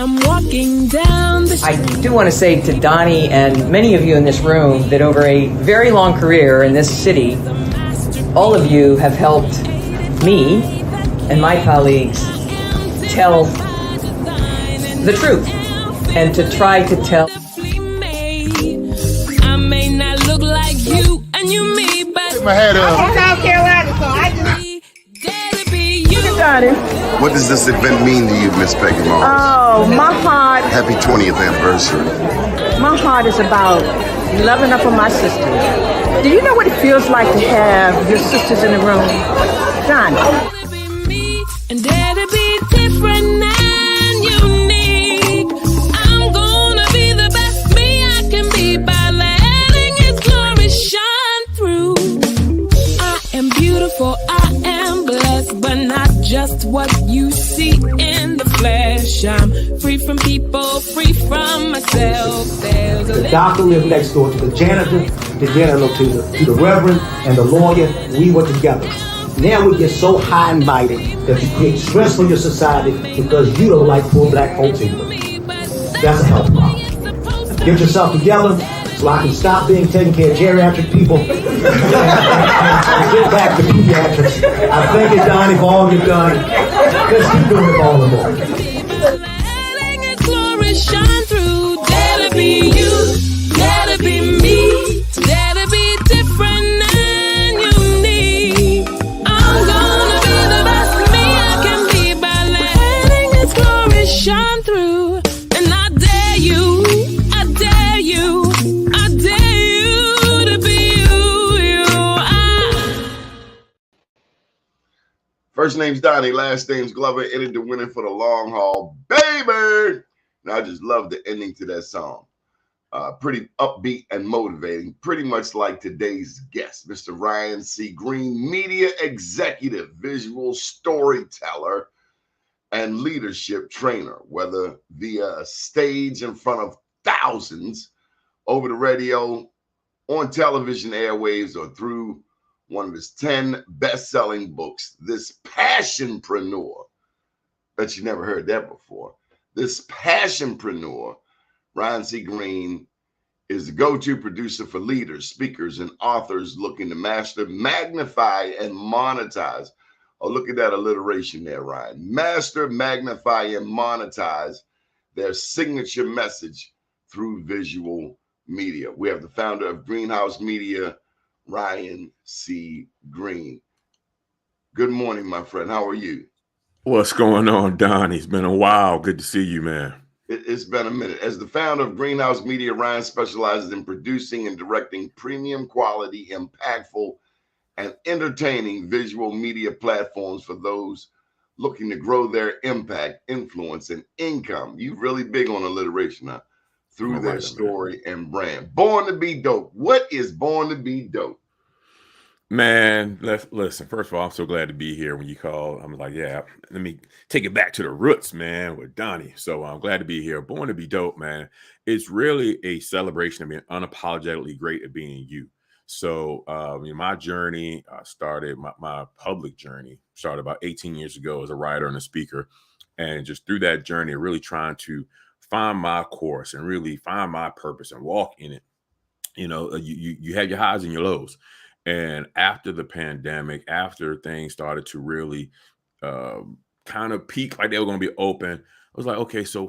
I'm walking down the I do want to say to Doni and many of you in this room that over a very long career in this city, all of you have helped me and my colleagues tell the truth and to try to tell. I may not look like you and you me, but my head up. I'm South Carolina, so I just Got it. What does this event mean to you, Miss Peggy Morris? Oh, my heart, Happy 20th anniversary. my heart is about loving up on my sisters. Do you know what it feels like to have your sisters in the room? John. and dare to be different and unique. I'm gonna be the best me I can be by letting His glory shine through. I am beautiful, I am blessed, but not just what you see in the flesh. I'm free from people, free from myself. There's a The doctor lived next door to the janitor, to the reverend, and the lawyer. We were together. Now we get so high and mighty that you create stress for your society because you don't like poor black folks either. That's a health problem. Get yourself together so I can stop being taking care of geriatric people and get back to pediatrics. I thank you, Doni, for all you've done. Let's keep doing it all and more. letting His glory shine through. Dare to be you, dare to be me, dare to be different and unique. I'm gonna be the best me I can be by letting His glory shine through. And I dare you, I dare you, I dare you to be you. First name's Doni, last name's Glover, entered the winning for the long haul, baby. And I just love the ending to that song. Pretty upbeat and motivating, pretty much like today's guest, Mr. Ryan C. Greene, media executive, visual storyteller, and leadership trainer, whether via stage in front of thousands, over the radio, on television airwaves, or through one of his 10 best-selling books. This passionpreneur, bet you never heard that before. This passionpreneur, Ryan C. Greene, is the go-to producer for leaders, speakers, and authors looking to master, magnify, and monetize. Oh, look at that alliteration there, Ryan. Master, magnify, and monetize their signature message through visual media. We have the founder of Greenhouse Media, Ryan C. Greene. Good morning, my friend. How are you? What's going on, Don? It's been a while. Good to see you, man. It's been a minute. As the founder of Greenhouse Media, Ryan specializes in producing and directing premium quality, impactful, and entertaining visual media platforms for those looking to grow their impact, influence, and income. You're really big on alliteration, huh? Through their story and brand. Born to be dope. What is Born to be dope? Man, listen, first of all, I'm so glad to be here when you called. I'm like, yeah, let me take it back to the roots, man, with Doni. So I'm glad to be here. Born to be dope, man. It's really a celebration of being unapologetically great at being you. So my journey started, my public journey started about 18 years ago as a writer and a speaker. And just through that journey, really trying to find my course and really find my purpose and walk in it. You know, you have your highs and your lows. And after the pandemic, after things started to really kind of peak like they were going to be open, I was like, okay, so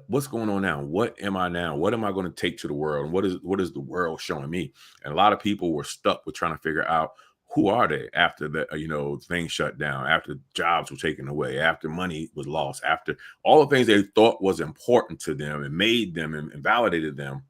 what's going on now? What am I now? What am I going to take to the world? And what is the world showing me? And a lot of people were stuck with trying to figure out who are they after the things shut down, after jobs were taken away, after money was lost, after all the things they thought was important to them and made them and validated them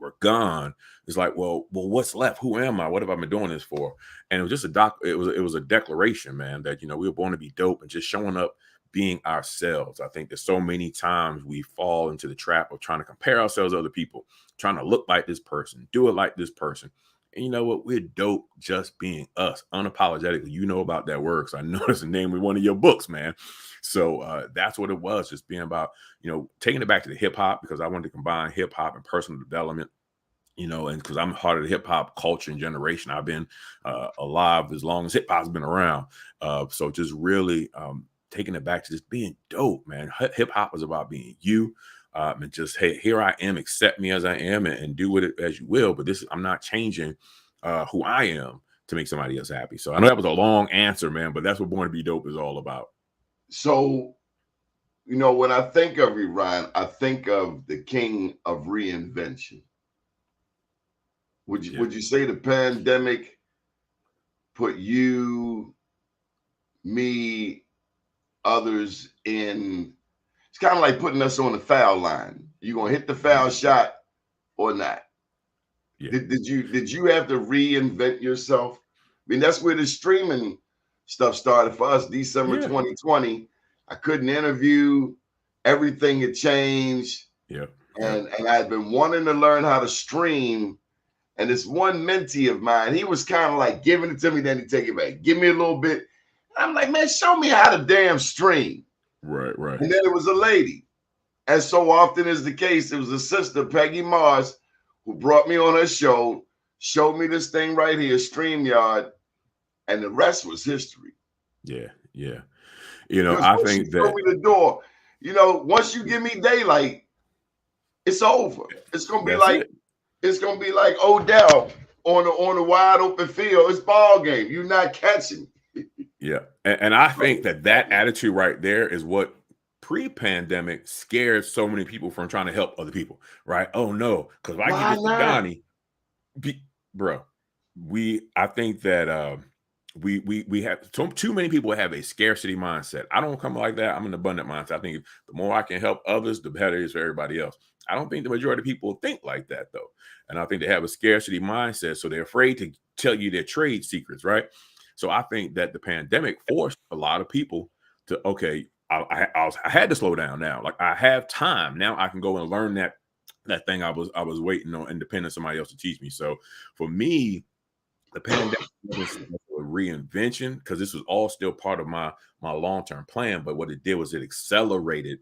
were gone. It's like, well, what's left? Who am I? What have I been doing this for? And it was just it was a declaration, man, that, we were born to be dope and just showing up, being ourselves. I think that so many times we fall into the trap of trying to compare ourselves to other people, trying to look like this person, do it like this person. And you know what? We're dope just being us, unapologetically. You know about that word, because I know it's the name of one of your books, man. So that's what it was, just being about, taking it back to the hip hop, because I wanted to combine hip hop and personal development, and because I'm part of the hip hop culture and generation. I've been alive as long as hip hop's been around. So just really taking it back to just being dope, man. Hip hop was about being you. And just, hey, here I am, accept me as I am, and do with it as you will. But I'm not changing who I am to make somebody else happy. So I know that was a long answer, man, but that's what Born to Be Dope is all about. So, you know, when I think of you, Ryan, I think of the king of reinvention. Would you say the pandemic put you, me, others in? It's kind of like putting us on the foul line. You gonna hit the foul shot or not? Yeah. Did you have to reinvent yourself? I mean, that's where the streaming stuff started for us. December 2020. I couldn't interview. Everything had changed. Yeah. And I had been wanting to learn how to stream. And this one mentee of mine, he was kind of like giving it to me, then he'd take it back. Give me a little bit. I'm like, man, show me how to damn stream. Right. And then it was a lady. As so often is the case, it was a sister, Peggy Mars, who brought me on her show, showed me this thing right here, StreamYard, and the rest was history. Yeah. You know, I think that showed me the door. You know, once you give me daylight, it's over. It's gonna be like it's gonna be like Odell on the wide open field. It's ball game. You're not catching. Yeah, and I think that attitude right there is what pre-pandemic scared so many people from trying to help other people. Right? Oh no, because if I give it to Doni, bro, I think that we have too many people have a scarcity mindset. I don't come like that. I'm an abundant mindset. I think the more I can help others, the better it is for everybody else. I don't think the majority of people think like that though, and I think they have a scarcity mindset, so they're afraid to tell you their trade secrets, right? So I think that the pandemic forced a lot of people to, okay, I had to slow down now. Like I have time now. I can go and learn that thing I was waiting on and depending on somebody else to teach me. So for me, the pandemic was a reinvention because this was all still part of my long-term plan. But what it did was it accelerated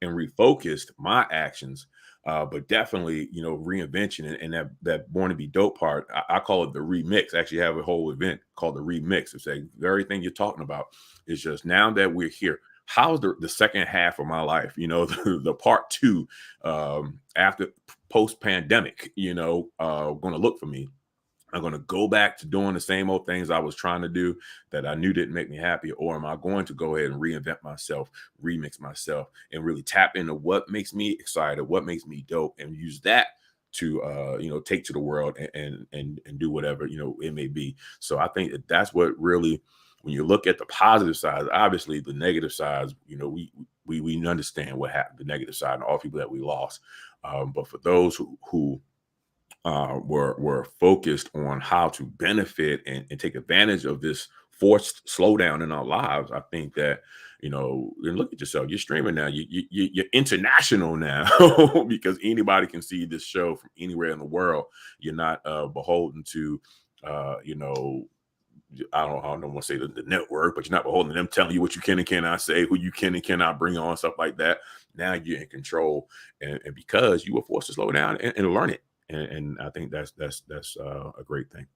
and refocused my actions. But definitely, you know, reinvention and that Born to Be Dope part, I call it the remix. I actually have a whole event called the remix. It's the very thing you're talking about. Is just now that we're here, how's the second half of my life, you know, the part two after post-pandemic, you know, going to look for me. I'm going to go back to doing the same old things I was trying to do that I knew didn't make me happy, or am I going to go ahead and reinvent myself, remix myself, and really tap into what makes me excited, what makes me dope, and use that to you know, take to the world and do whatever, you know, it may be. So I think that's what really, when you look at the positive side, obviously the negative sides, you know, we understand what happened, the negative side, and all people that we lost. But for those who were focused on how to benefit and take advantage of this forced slowdown in our lives, I think that, you know, and look at yourself. You're streaming now. You're international now because anybody can see this show from anywhere in the world. You're not beholden to, you know, I don't want to say the network, but you're not beholden to them telling you what you can and cannot say, who you can and cannot bring on, stuff like that. Now you're in control, and because you were forced to slow down and learn it. And I think that's a great thing.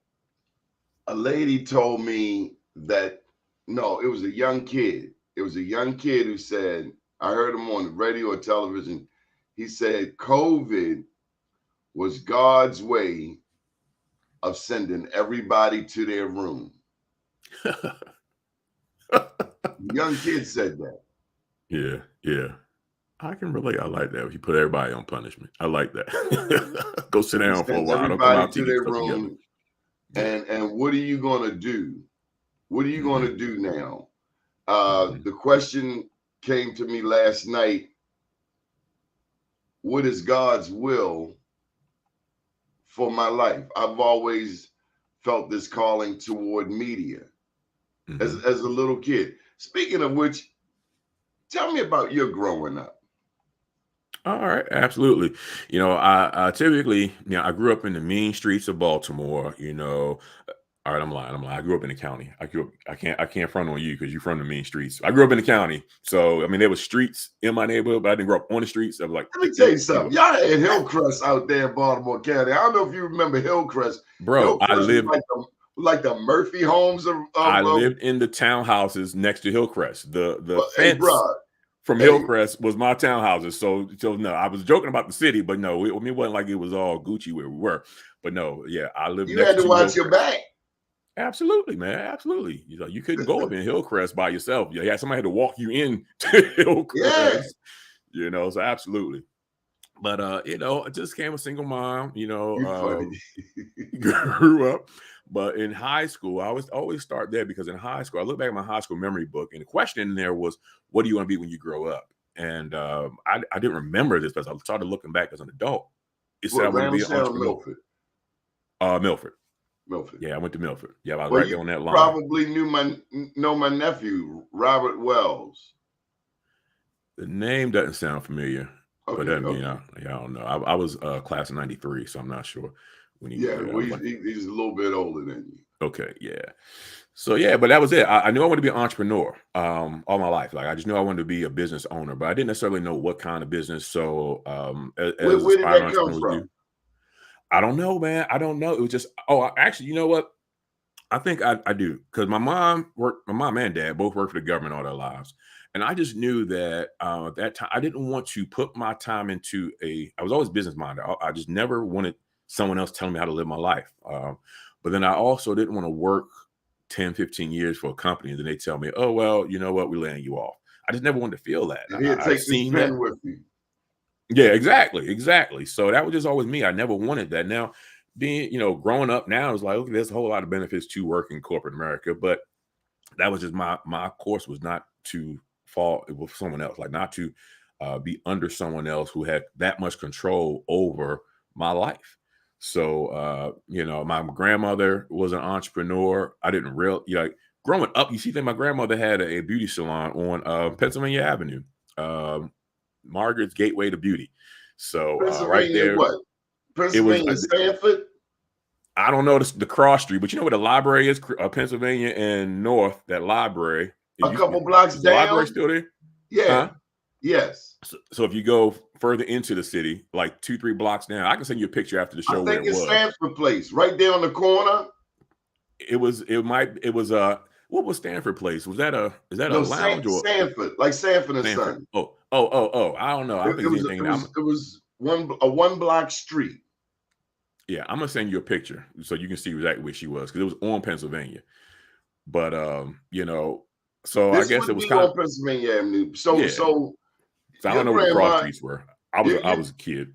A lady told me that, no, it was a young kid. It was a young kid who said, I heard him on the radio or television. He said COVID was God's way of sending everybody to their room. Young kid said that. Yeah. I can relate. I like that. If you put everybody on punishment, I like that. Go sit down for a while. Don't come out to their room. And what are you going to do? What are you going to do now? The question came to me last night. What is God's will for my life? I've always felt this calling toward media as a little kid. Speaking of which, tell me about your growing up. All right, absolutely. You know, I typically, you know, I grew up in the mean streets of Baltimore. You know, all right, I'm lying. I grew up in the county. I can't front on you because you're from the mean streets. I grew up in the county, so I mean, there were streets in my neighborhood, but I didn't grow up on the streets. Of like, let me tell you something. Y'all had Hillcrest out there in Baltimore County. I don't know if you remember Hillcrest. Bro, Hillcrest I lived like the Murphy homes of I lived in the townhouses next to Hillcrest. The hey, fence bro. from Hey. Hillcrest was my townhouses. So no, I was joking about the city, but no, it wasn't like it was all Gucci where we were. But no, yeah, I lived You next had to watch Hillcrest. your back. Absolutely, man. Absolutely. You couldn't go up in Hillcrest by yourself. You had somebody had to walk you in to Hillcrest. Yeah. So absolutely. But I just became a single mom, grew up. But in high school, I always start there because in high school, I look back at my high school memory book, and the question in there was, what do you want to be when you grow up? And I didn't remember this, but I started looking back as an adult. It said I want to be an entrepreneur. Milford. Milford. Yeah, I went to Milford. Yeah, I was Well, right there on that line. Probably know my nephew, Robert Wells. The name doesn't sound familiar, but that mean okay. I don't know. I was class of '93, so I'm not sure when he was there. Well, he's a little bit older than you. Okay, yeah. So yeah, but that was it. I knew I wanted to be an entrepreneur all my life. Like I just knew I wanted to be a business owner, but I didn't necessarily know what kind of business. So where did that come from? I don't know, man. I don't know. It was just actually, you know what? I think I do because my mom and dad both worked for the government all their lives. And I just knew that at that time, I didn't want to put my time into I was always business minded. I just never wanted someone else telling me how to live my life. But then I also didn't want to work 10, 15 years for a company. And then they tell me, oh, well, you know what? We're laying you off. I just never wanted to feel that. And he'd take this pen with you. Yeah, exactly. So that was just always me. I never wanted that. Now, being, growing up now is like, okay, there's a whole lot of benefits to working in corporate America. But that was just my course was not to fall with someone else, like not to be under someone else who had that much control over my life. So, my grandmother was an entrepreneur. I didn't growing up, you see that my grandmother had a beauty salon on Pennsylvania Avenue, Margaret's Gateway to Beauty. So right there, what? Pennsylvania, Stanford? I don't know the cross street, but you know where the library is, Pennsylvania and North, that library. A couple blocks down. The library still there? Yeah. Huh? Yes. So if you go further into the city, like 2-3 blocks down, I can send you a picture after the show where it was. Stanford Place, right there on the corner. What was Stanford Place? Is that a lounge or Stanford, like Sanford and Son? Oh, I don't know. It was a 1 block street. Yeah, I'm gonna send you a picture so you can see exactly where she was because it was on Pennsylvania. But so I guess it was kind of Pennsylvania Avenue. So I don't know what the cross streets were. I was a kid.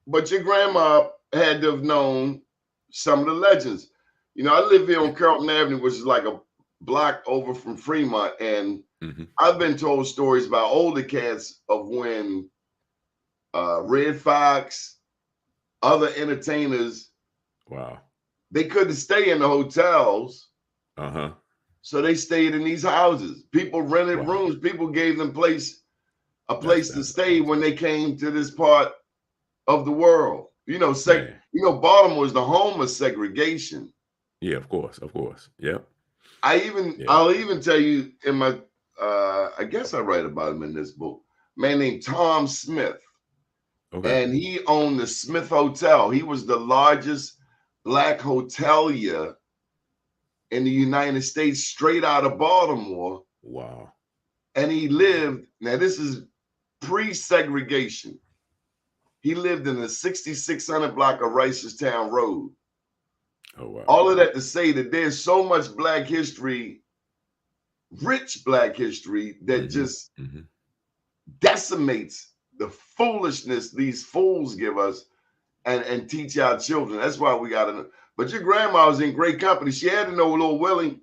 But your grandma had to have known some of the legends. I live here on Carlton Avenue, which is like a block over from Fremont, and I've been told stories about older cats of when Red Fox, other entertainers, they couldn't stay in the hotels. So they stayed in these houses. People rented rooms. People gave them a place to stay when they came to this part of the world. Baltimore is the home of segregation. Yeah, of course. Yep. I'll even tell you in my I guess I write about him in this book. A man named Tom Smith. Okay. And he owned the Smith Hotel. He was the largest Black hotelier in the United States, straight out of Baltimore. Wow. And he lived, now this is pre-segregation. He lived in the 6600 block of Reisterstown Road. Oh, wow. All of that to say that there's so much Black history, rich Black history, that just decimates the foolishness these fools give us and teach our children. That's why we got to know. But your grandma was in great company. She had to know little Willie.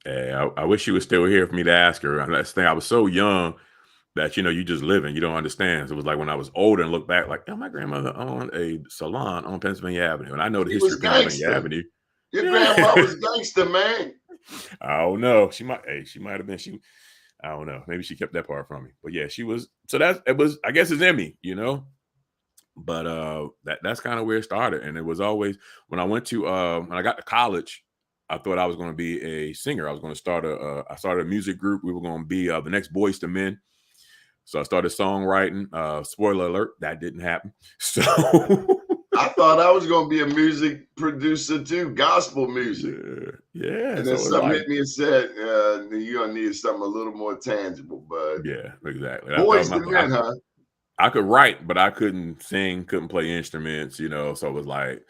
Hey, I wish she was still here for me to ask her. That's the thing. I was so young that, you just living. You don't understand. So it was like when I was older and look back, like, my grandmother owned a salon on Pennsylvania Avenue. And I know the history of Pennsylvania Avenue. Your grandma was gangster, man. I don't know. She might have been. I don't know. Maybe she kept that part from me. But yeah, she was. So I guess it's Emmy, But that's kind of where it started. And it was always when I went to when I got to college, I thought I was going to be a singer. I was going to I started a music group. We were going to be the next Boys to Men. So I started songwriting. Spoiler alert, that didn't happen. So I thought I was going to be a music producer too, gospel music. Yeah. And So then it's something like, hit me and said, you're going to need something a little more tangible. But yeah, exactly. That was boys my to thing. men, huh? I could write, but I couldn't sing, couldn't play instruments, so it was like,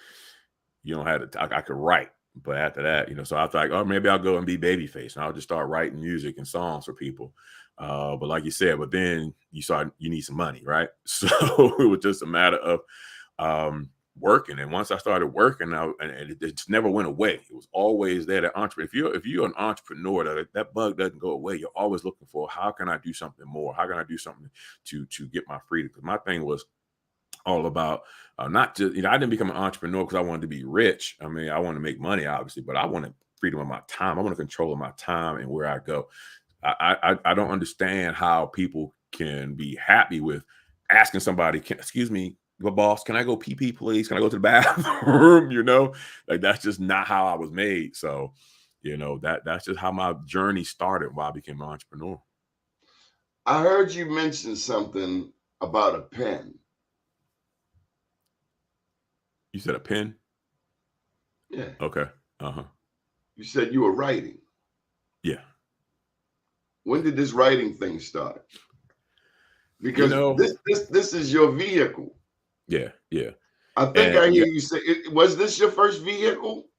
you don't have to, I could write. But after that, so I was like, oh, maybe I'll go and be Babyface and I'll just start writing music and songs for people. But like you said, but then you need some money, right? So it was just a matter of working. And once I started working, and it just never went away. It was always there. That entrepreneur. If you're an entrepreneur, that bug doesn't go away. You're always looking for, how can I do something more? How can I do something to get my freedom? Because my thing was all about not just, I didn't become an entrepreneur because I wanted to be rich. I mean, I want to make money, obviously, but I wanted freedom of my time. I want to control of my time and where I go. I don't understand how people can be happy with asking somebody, excuse me, well, boss, can I go pee, please? Can I go to the bathroom? Like that's just not how I was made. So, that's just how my journey started while I became an entrepreneur. I heard you mention something about a pen. You said a pen? Yeah. Okay. Uh-huh. You said you were writing. Yeah. When did this writing thing start? Because this is your vehicle. Yeah. I think I hear you say, was this your first vehicle?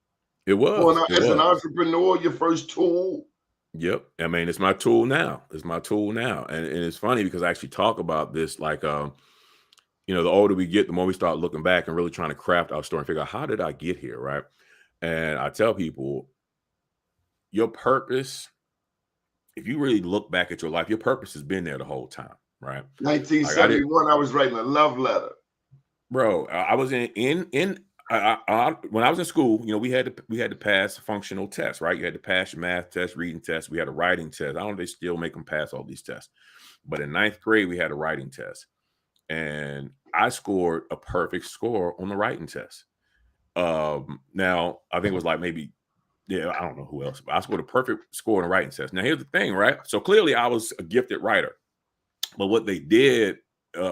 It was. As an entrepreneur, your first tool? Yep. I mean, it's my tool now. And it's funny because I actually talk about this like, the older we get, the more we start looking back and really trying to craft our story and figure out, how did I get here, right? And I tell people, your purpose, if you really look back at your life, your purpose has been there the whole time, right? 1971, I was writing a love letter. Bro, I was when I was in school, we had to pass functional tests, right? You had to pass your math test, reading test. We had a writing test. I don't know if they still make them pass all these tests. But in 9th grade, we had a writing test. And I scored a perfect score on the writing test. Now, I think it was like maybe, I don't know who else, but I scored a perfect score on the writing test. Now, here's the thing, right? So clearly I was a gifted writer. But what they did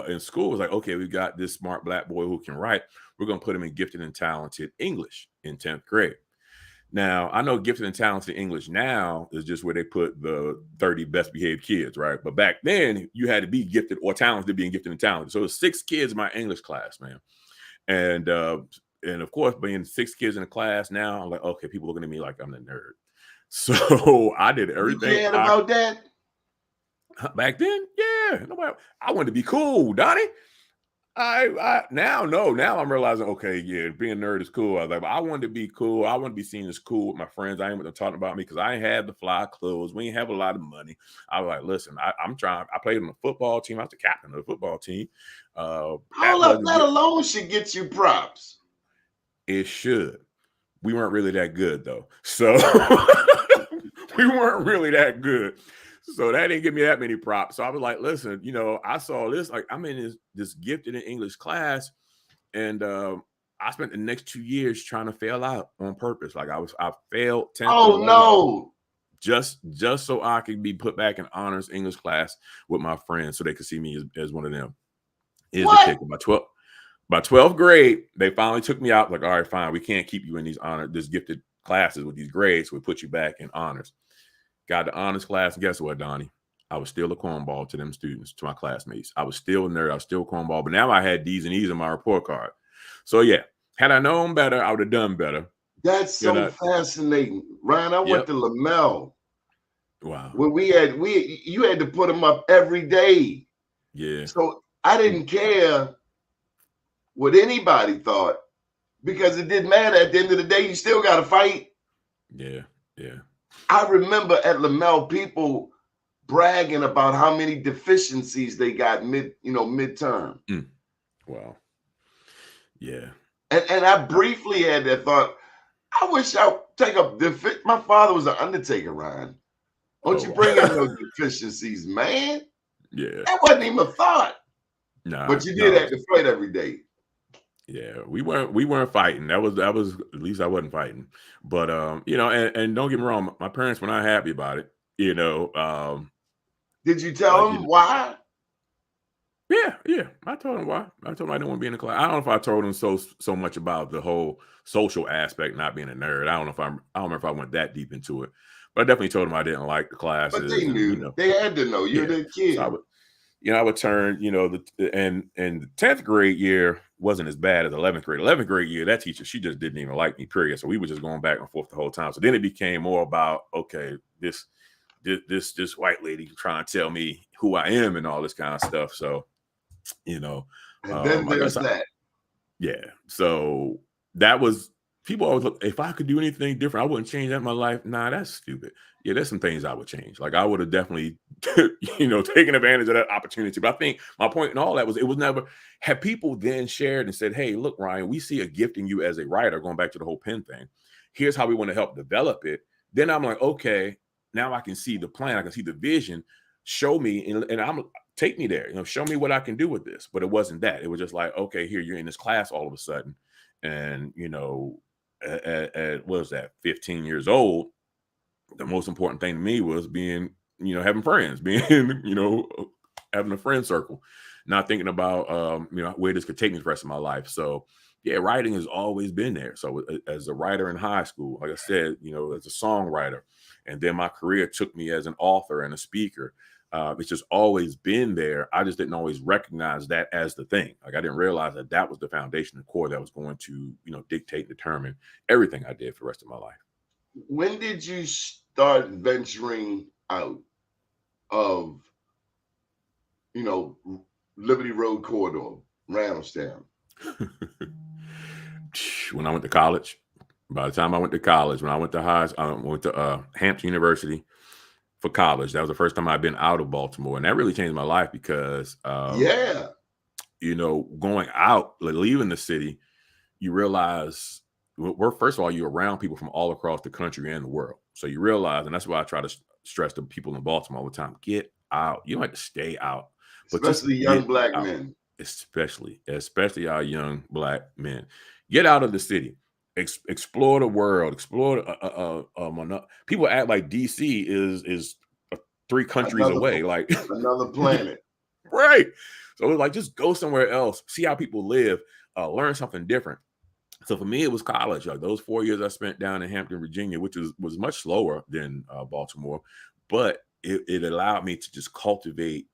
in school was like, okay, we got this smart black boy who can write. We're going to put him in gifted and talented English in 10th grade. Now, I know gifted and talented English now is just where they put the 30 best behaved kids, right? But back then, you had to be gifted or talented to be gifted and talented. So it was 6 kids in my English class, man. And of course, being 6 kids in a class now, I'm like, okay, people looking at me like I'm the nerd. So I did everything. You cared about that? Back then, yeah. I wanted to be cool, Donnie. Now I'm realizing, okay, yeah, being a nerd is cool. I was like, I wanted to be cool. I want to be seen as cool with my friends. I ain't want them talking about me because I ain't had the fly clothes. We ain't have a lot of money. I was like, listen, I'm trying. I played on the football team. I was the captain of the football team. That alone should get you props. It should. We weren't really that good though. So we weren't really that good. So that didn't give me that many props. So I was like, listen, I saw this, like I'm in this gifted in English class. And I spent the next 2 years trying to fail out on purpose. Like I failed 10th. Oh no. Just so I could be put back in honors English class with my friends so they could see me as one of them. Is the kicker. By 12th grade, they finally took me out, like, all right, fine, we can't keep you in this gifted classes with these grades. So we put you back in honors. Got the honors class. And guess what, Donnie? I was still a cornball to them students, to my classmates. I was still a nerd. I was still a cornball. But now I had D's and E's on my report card. So, yeah, had I known better, I would have done better. That's so fascinating. Ryan, I went to Lamel. Wow. Where you had to put them up every day. Yeah. So I didn't care what anybody thought because it didn't matter. At the end of the day, you still got to fight. Yeah. I remember at Lamel, people bragging about how many deficiencies they got midterm. Wow. Yeah. And I briefly had that thought. I wish I'd take up my father was an undertaker, Ryan. Don't you bring up no deficiencies, man? Yeah. That wasn't even a thought. Nah. But you did have to fight every day. Yeah, we weren't fighting. That was at least I wasn't fighting. But and don't get me wrong, my parents were not happy about it. Did you tell them why? Yeah. I told him why. I told him I didn't want to be in the class. I don't know if I told him so much about the whole social aspect, not being a nerd. I don't remember if I went that deep into it, but I definitely told him I didn't like the But classes, they and knew. They had to know. You're yeah. their kid. So I would turn, and the 10th grade year wasn't as bad as 11th grade. 11th grade year, that teacher, she just didn't even like me, period. So we were just going back and forth the whole time. So then it became more about, okay, this white lady trying to tell me who I am and all this kind of stuff. So, and then there's that. Yeah. So that was, people always look, if I could do anything different, I wouldn't change that in my life. Nah, that's stupid. Yeah, there's some things I would change. Like I would have definitely, taken advantage of that opportunity. But I think my point in all that was, it was never, had people then shared and said, hey, look, Ryan, we see a gift in you as a writer, going back to the whole pen thing. Here's how we want to help develop it. Then I'm like, okay, now I can see the plan. I can see the vision. Show me, and I'm take me there. Show me what I can do with this. But it wasn't that. It was just like, okay, here you're in this class all of a sudden, and at what was that, 15 years old, the most important thing to me was being, having friends, being, having a friend circle, not thinking about, where this could take me the rest of my life. So yeah, writing has always been there. So as a writer in high school, like I said, as a songwriter, and then my career took me as an author and a speaker. It's just always been there. I just didn't always recognize that as the thing. Like I didn't realize that was the foundation, the core that was going to, dictate and determine everything I did for the rest of my life. When did you start venturing out of, Liberty Road corridor, Randallstown? When I went to college. By the time I went to college, when I went to went to Hampton University for college. That was the first time I'd been out of Baltimore, and that really changed my life because, going out, like leaving the city, you realize, first of all, you're around people from all across the country and the world. So you realize, and that's why I try to stress to people in Baltimore all the time: get out. You don't have to stay out, but especially young black men. Especially our young black men, get out of the city. Explore the world. Explore. People act like DC is 3 countries away, like another planet, right? So it's like, just go somewhere else, see how people live, learn something different. So for me, it was college. Like those 4 years I spent down in Hampton, Virginia, which was much slower than Baltimore, but it allowed me to just cultivate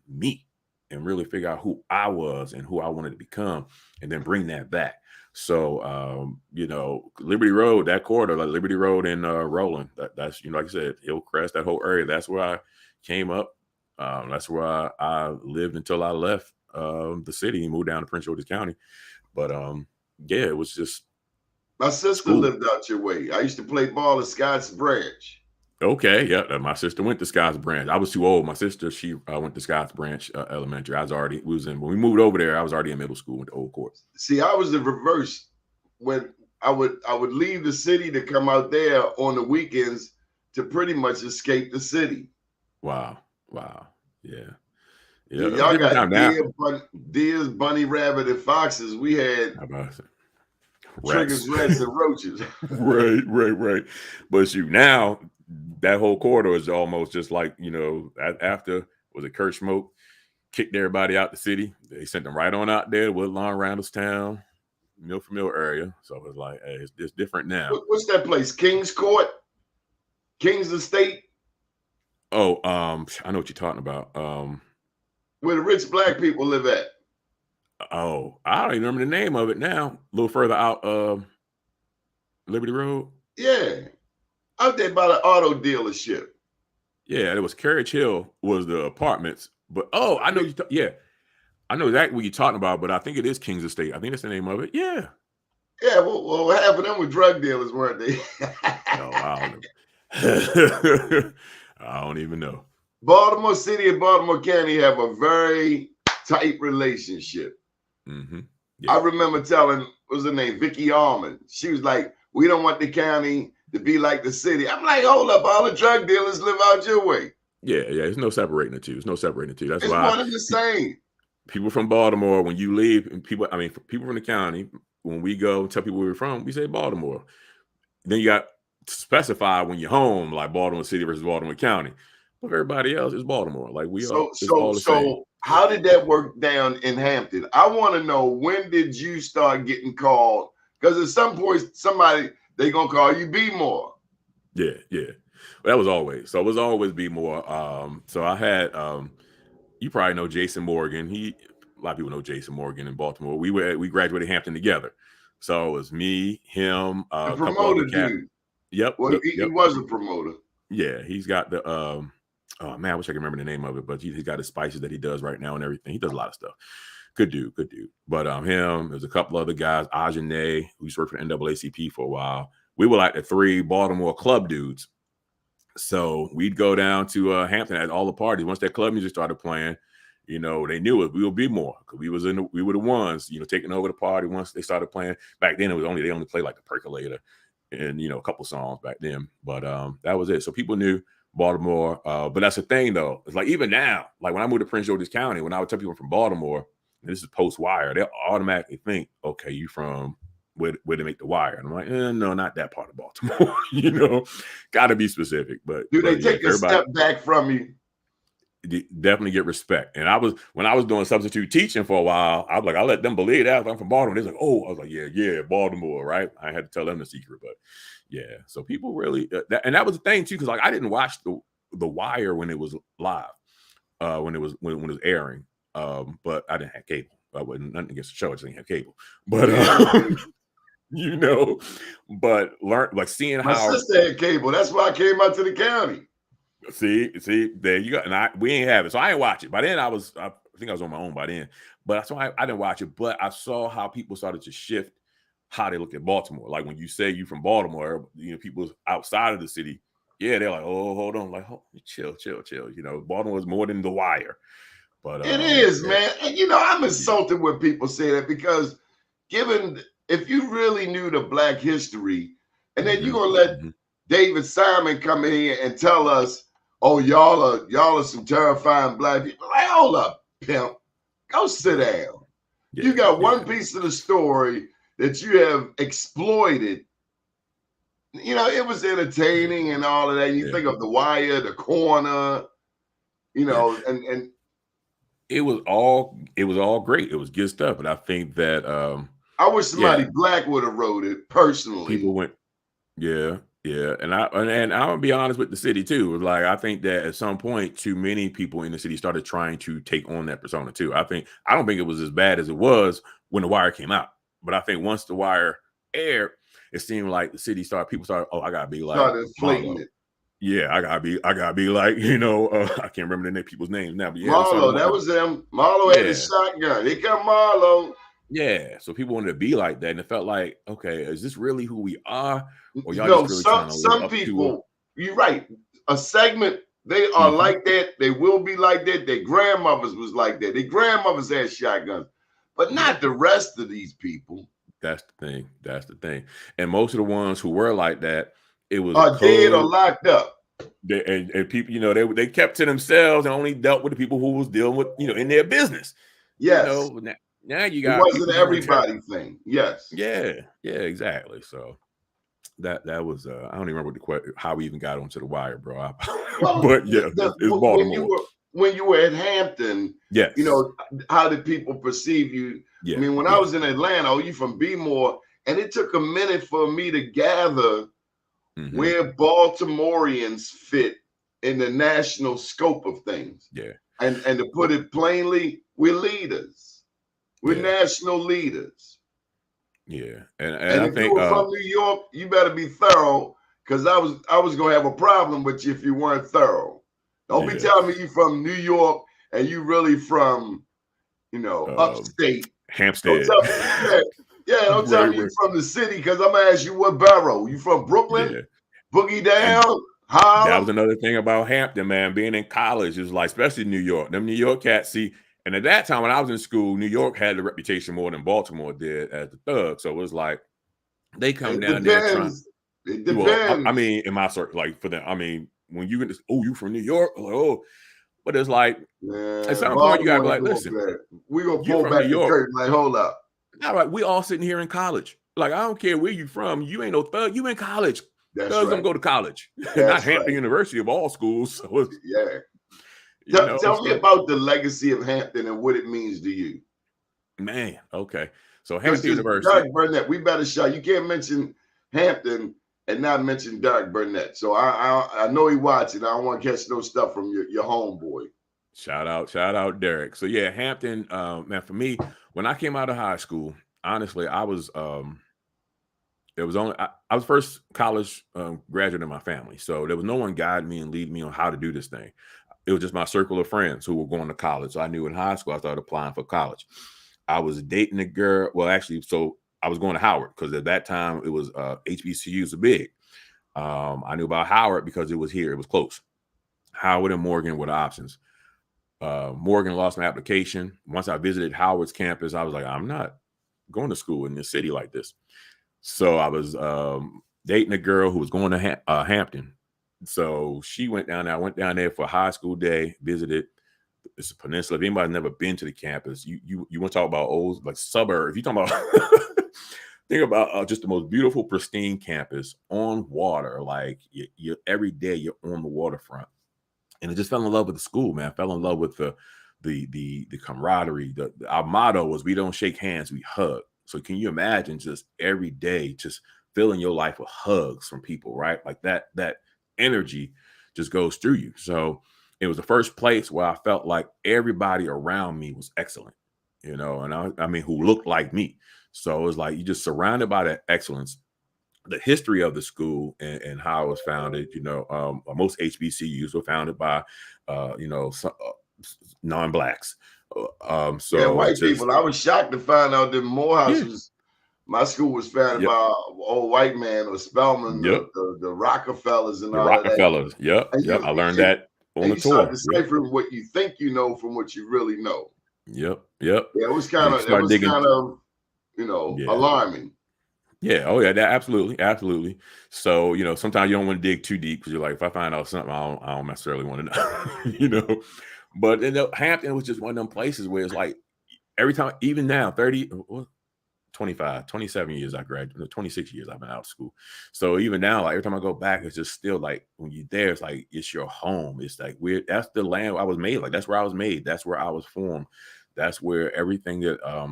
me and really figure out who I was and who I wanted to become, and then bring that back. So, Liberty Road, that corridor, like Liberty Road in Roland, that's, like I said, Hillcrest, that whole area, that's where I came up. That's where I lived until I left the city and moved down to Prince George's County. But yeah, it was just. My sister lived out your way. I used to play ball at Scotts Branch. Okay, yeah, my sister went to Scotts Branch. I was too old. My sister, she went to Scotts Branch Elementary. When we moved over there, I was already in middle school, went to Old Court. See, I was the reverse. When I would leave the city to come out there on the weekends to pretty much escape the city. Wow, yeah. Y'all got deers, bunny, rabbit, and foxes. We had triggers, rats, and roaches. Right. But now, that whole corridor is almost just like, after, was it Kurt Schmoke kicked everybody out the city? They sent them right on out there, Woodlawn, Randallstown, Milford area. So it was like, hey, it's different now. What's that place? King's Court? King's Estate? Oh, I know what you're talking about. Where the rich black people live at. Oh, I don't even remember the name of it now. A little further out, Liberty Road. Yeah. Out there by the auto dealership. Yeah, it was Carriage Hill was the apartments. But I know I know exactly what you're talking about, but I think it is King's Estate. I think that's the name of it. Yeah. Yeah, well half of them were drug dealers, weren't they? I don't know. I don't even know. Baltimore City and Baltimore County have a very tight relationship. Mm-hmm. Yeah. I remember telling, what was her name, Vicky Allman. She was like, we don't want the county to be like the city. I'm like, hold up, all the drug dealers live out your way. Yeah. There's no separating the two. That's why one and the same. People from Baltimore, when you leave, and people from the county, when we go tell people where we're from, we say Baltimore. Then you got to specify when you're home, like Baltimore City versus Baltimore County. But everybody else is Baltimore. Like we are. All the same. How did that work down in Hampton? I want to know, when did you start getting called? Because at some point, somebody, they going to call you B more. Yeah, yeah. Well, that was always. So it was always be more. So I had you probably know Jason Morgan. A lot of people know Jason Morgan in Baltimore. We graduated Hampton together. So it was me, him, The a couple other promoter cat. dude. Yep. Well, he Yep. was a promoter. Yeah, he's got the oh man, I wish I could remember the name of it, but he's got his spices that he does right now and everything. He does a lot of stuff. Good dude, good dude. But him, there's a couple other guys, Ajane, who used to work for NAACP for a while. We were like the 3 Baltimore club dudes. So we'd go down to Hampton at all the parties. Once that club music started playing, you know, they knew it. We would be more because we were the ones, you know, taking over the party once they started playing. Back then, they only played like the Percolator and, you know, a couple songs back then. But that was it. So people knew Baltimore. But that's the thing, though. It's like even now, like when I moved to Prince George's County, when I would tell people from Baltimore, and this is post-wire, they'll automatically think, okay, you from where they make the wire. And I'm like, no, not that part of Baltimore. You know, got to be specific. But Do they take a step back from you? Definitely get respect. And when I was doing substitute teaching for a while, I was like, I let them believe that I'm from Baltimore. They're like, oh, I was like, yeah, Baltimore, right? I had to tell them the secret, but yeah. So people really, and that was the thing too, because like I didn't watch the Wire when it was live, when it was airing, but I didn't have cable. I wasn't nothing against the show. I just didn't have cable, but you know, but seeing my how my sister had cable. That's why I came out to the county. See, there you go. And we ain't have it. So I didn't watch it. By then I think I was on my own by then. But so I didn't watch it. But I saw how people started to shift how they look at Baltimore. Like when you say you from Baltimore, you know, people outside of the city, yeah, they're like, oh, hold on. Like, oh, chill. You know, Baltimore is more than the Wire. But it is, man. And you know, I'm insulted when people say that, because if you really knew the Black history, and then you're gonna let David Simon come in here and tell us, oh, y'all are some terrifying Black people. Like, hold up, pimp. Go sit down. Yeah, you got one piece of the story that you have exploited. You know, it was entertaining and all of that. You think of The Wire, The Corner, you know, and it was all great. It was good stuff. But I think that I wish somebody Black would have wrote it personally. People went, yeah. And I'm gonna be honest with the city too. Like I think that at some point, too many people in the city started trying to take on that persona too. I don't think it was as bad as it was when The Wire came out. But I think once The Wire aired, it seemed like people started, oh, I gotta be like Marlo. Yeah, I gotta be like, you know, I can't remember the people's names now, but yeah, Marlo, that was them. Marlo had his shotgun. Here come Marlo. Yeah, so people wanted to be like that, and it felt like, okay, is this really who we are? Or y'all just really trying to live some up people, you're right. A segment, they are like that. They will be like that. Their grandmothers was like that. Their grandmothers had shotguns, but not the rest of these people. That's the thing. And most of the ones who were like that, it was dead or locked up. And people, you know, they kept to themselves and only dealt with the people who was dealing with, you know, in their business. Yes. You know, now you got, it wasn't everybody thing. Yes. Yeah, exactly. So that was I don't even remember how we even got onto The Wire, bro. But yeah, it's Baltimore. When you were at Hampton, yes, you know, how did people perceive you? Yeah. I mean, when I was in Atlanta, oh, you from B-more, and it took a minute for me to gather where Baltimoreans fit in the national scope of things. Yeah. And to put it plainly, we're leaders. We're national leaders. Yeah. And I if you were from New York, you better be thorough, because I was gonna have a problem with you if you weren't thorough. Don't be telling me you from New York and you really from, you know, upstate. Hampstead. Don't tell me you from the city, because I'm gonna ask you what borough. You from Brooklyn? Yeah. Boogie down? That was another thing about Hampton, man. Being in college is like, especially New York. Them New York cats, see. And at that time, when I was in school, New York had the reputation more than Baltimore did as the thug. So it was like they come down there trying. It depends. Well, I mean, in my circle, like for them, I mean, when you you from New York, like, oh, but it's like at some point you gotta be like, listen, we gonna pull back the curtain. Like, hold up. All right, we all sitting here in college. Like, I don't care where you from, you ain't no thug. You in college. Thugs don't go to college. Not Hampton University of all schools. So You know, Tell me so about the legacy of Hampton and what it means to you. man, okay. So Because Hampton just University. Doug Burnett, we better shout. You can't mention Hampton and not mention Doug Burnett. So I know he watching. I don't want to catch no stuff from your homeboy. Shout out Derek. So yeah, Hampton, man, for me, when I came out of high school, honestly, I was it was only I was first college graduate in my family. So there was no one guiding me and leading me on how to do this thing. It was just my circle of friends who were going to college. So I knew in high school I started applying for college. I was dating a girl. Well, actually, so I was going to Howard because at that time it was HBCUs were big. I knew about Howard because it was here. It was close. Howard and Morgan were the options. Morgan lost my application. Once I visited Howard's campus, I was like, I'm not going to school in this city like this. So I was dating a girl who was going to Hampton. So she went down there. I went down there for high school day, visited. It's a peninsula. If anybody's never been to the campus, you want to talk about old like suburb. If you talk about think about just the most beautiful, pristine campus on water. Like you every day you're on the waterfront. And I just fell in love with the school, man. I fell in love with the camaraderie. Our motto was we don't shake hands, we hug. So can you imagine just every day just filling your life with hugs from people, right? Like that energy just goes through you. So it was the first place where I felt like everybody around me was excellent, you know, and I mean who looked like me. So it was like you just surrounded by that excellence. The history of the school and how it was founded, you know, most HBCUs were founded by, you know, non-blacks. Yeah, So white just, people. I was shocked to find out that Morehouse yeah, was my school was founded yep, by an old white man or Spelman, yep, the Rockefellers and the all of that. Rockefellers, yep, And yep. I learned you that on and the you start tour. Yep, deciphering what you think you know from what you really know. yep, yep. Yeah, it was You kind of start digging, yeah. alarming. Yeah. Oh, yeah. That absolutely, absolutely. So, you know, sometimes you don't want to dig too deep because you're like, if I find out something, I don't necessarily want to know, you know. But you know, Hampton was just one of them places where it's like every time, even now, 25, 27 years I graduated, 26 years I've been out of school. So even now, like every time I go back, it's just still like when you're there, it's like it's your home. It's like weird. That's the land I was made. Like that's where I was made. That's where I was formed. That's where everything that I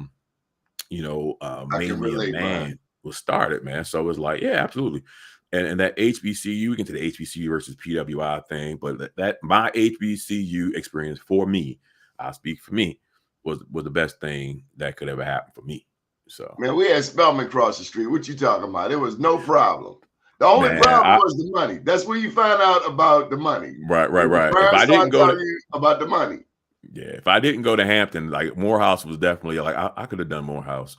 can made me a relate, man. man was started, man. So it was like, yeah, absolutely. And that HBCU, we get to the HBCU versus PWI thing, but that my HBCU experience for me, I speak for me, was the best thing that could ever happen for me. So Man, we had Spelman across the street. What you talking about? There was no problem. The only man, problem was the money. That's where you find out about the money. right. When your If parents I didn't start go to telling you about the money. Yeah, if I didn't go to Hampton, like Morehouse was definitely like I could have done Morehouse.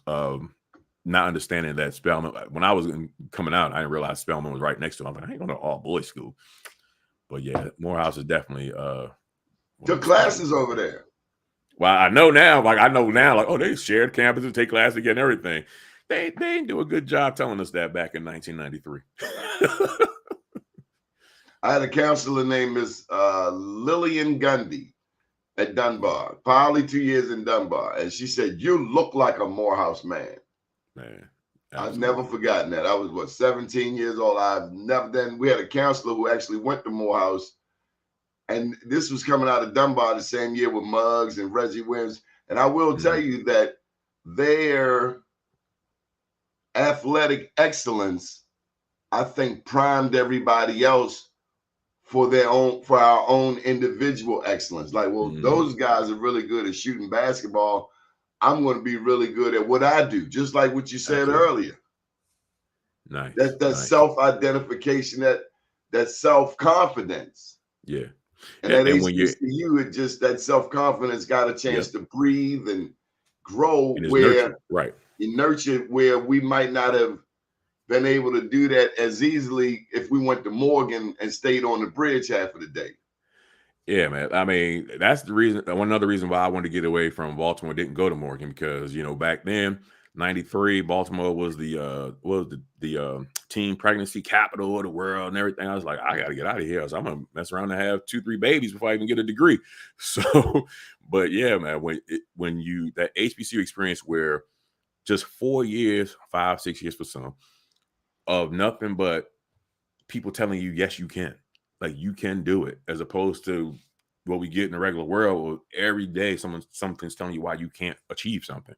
Not understanding that Spelman when I was coming out, I didn't realize Spelman was right next to him. I'm like, I ain't going to all boys school. But yeah, Morehouse is definitely Took classes over there. Well, I know now, like, oh, they shared campuses, take classes again, everything. They didn't do a good job telling us that back in 1993. I had a counselor named Miss Lillian Gundy at Dunbar, probably 2 years in Dunbar. And she said, you look like a Morehouse man. Man, I've absolutely. never forgotten that. I was 17 years old. We had a counselor who actually went to Morehouse. And this was coming out of Dunbar the same year with Muggs and Reggie Williams. And I will tell you that their athletic excellence, I think, primed everybody else for our own individual excellence. Like, well, those guys are really good at shooting basketball. I'm going to be really good at what I do, just like what you said earlier. Nice. That self-identification, that self-confidence. Yeah. And at HBCU, it just that self-confidence got a chance to breathe and grow where we might not have been able to do that as easily if we went to Morgan and stayed on the bridge half of the day. Yeah, man. I mean, that's the reason. One other reason why I wanted to get away from Baltimore, didn't go to Morgan, because back then, '93, Baltimore was the teen pregnancy capital of the world and everything. I was like, I got to get out of here. So I'm gonna mess around and have 2-3 babies before I even get a degree. So, but yeah, man, when you that HBCU experience where just 4 years, 5-6 years for some, of nothing but people telling you, yes, you can. Like, you can do it, as opposed to what we get in the regular world. Every day, something's telling you why you can't achieve something.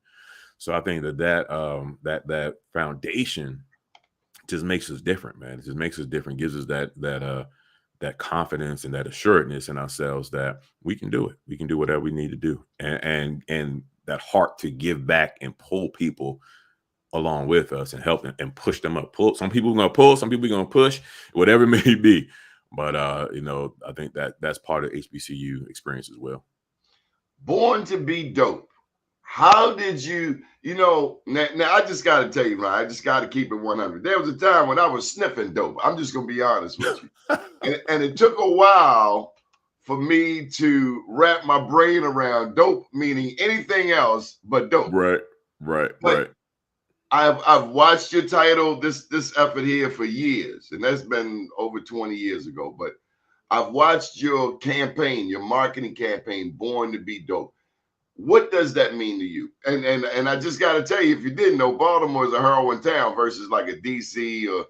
So I think that foundation just makes us different, man. It just makes us different, gives us that confidence and that assuredness in ourselves that we can do it. We can do whatever we need to do, and that heart to give back and pull people along with us and help them and push them up. Pull. Some people are gonna pull, some people are gonna push, whatever it may be. But I think that's part of HBCU experience as well. Born to be dope. How did you now I just got to tell you, Ryan, I just got to keep it 100. There was a time when I was sniffing dope. I'm just going to be honest with you. and it took a while for me to wrap my brain around dope, meaning anything else but dope. Right. I've watched your title, this effort here for years, and that's been over 20 years ago. But I've watched your campaign, your marketing campaign, Born to Be Dope. What does that mean to you? And I just got to tell you, if you didn't know, Baltimore is a heroin town versus like a DC or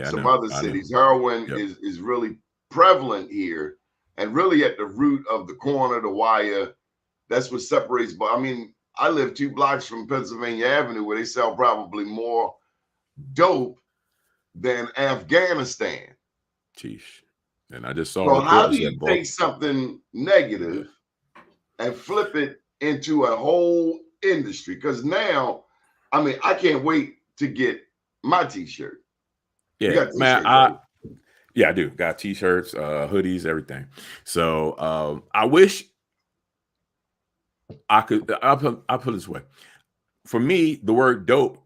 some other cities. Heroin is really prevalent here and really at the root of the corner, the wire. That's what separates. But I mean, I live 2 blocks from Pennsylvania Avenue where they sell probably more dope than Afghanistan. Sheesh. And I just saw. So how do you take something negative and flip it into a whole industry? Because now, I mean, I can't wait to get my t-shirt. Yeah, man. Right? Yeah, I do. Got t-shirts, hoodies, everything. So I wish I could. I'll put it this way. For me, the word dope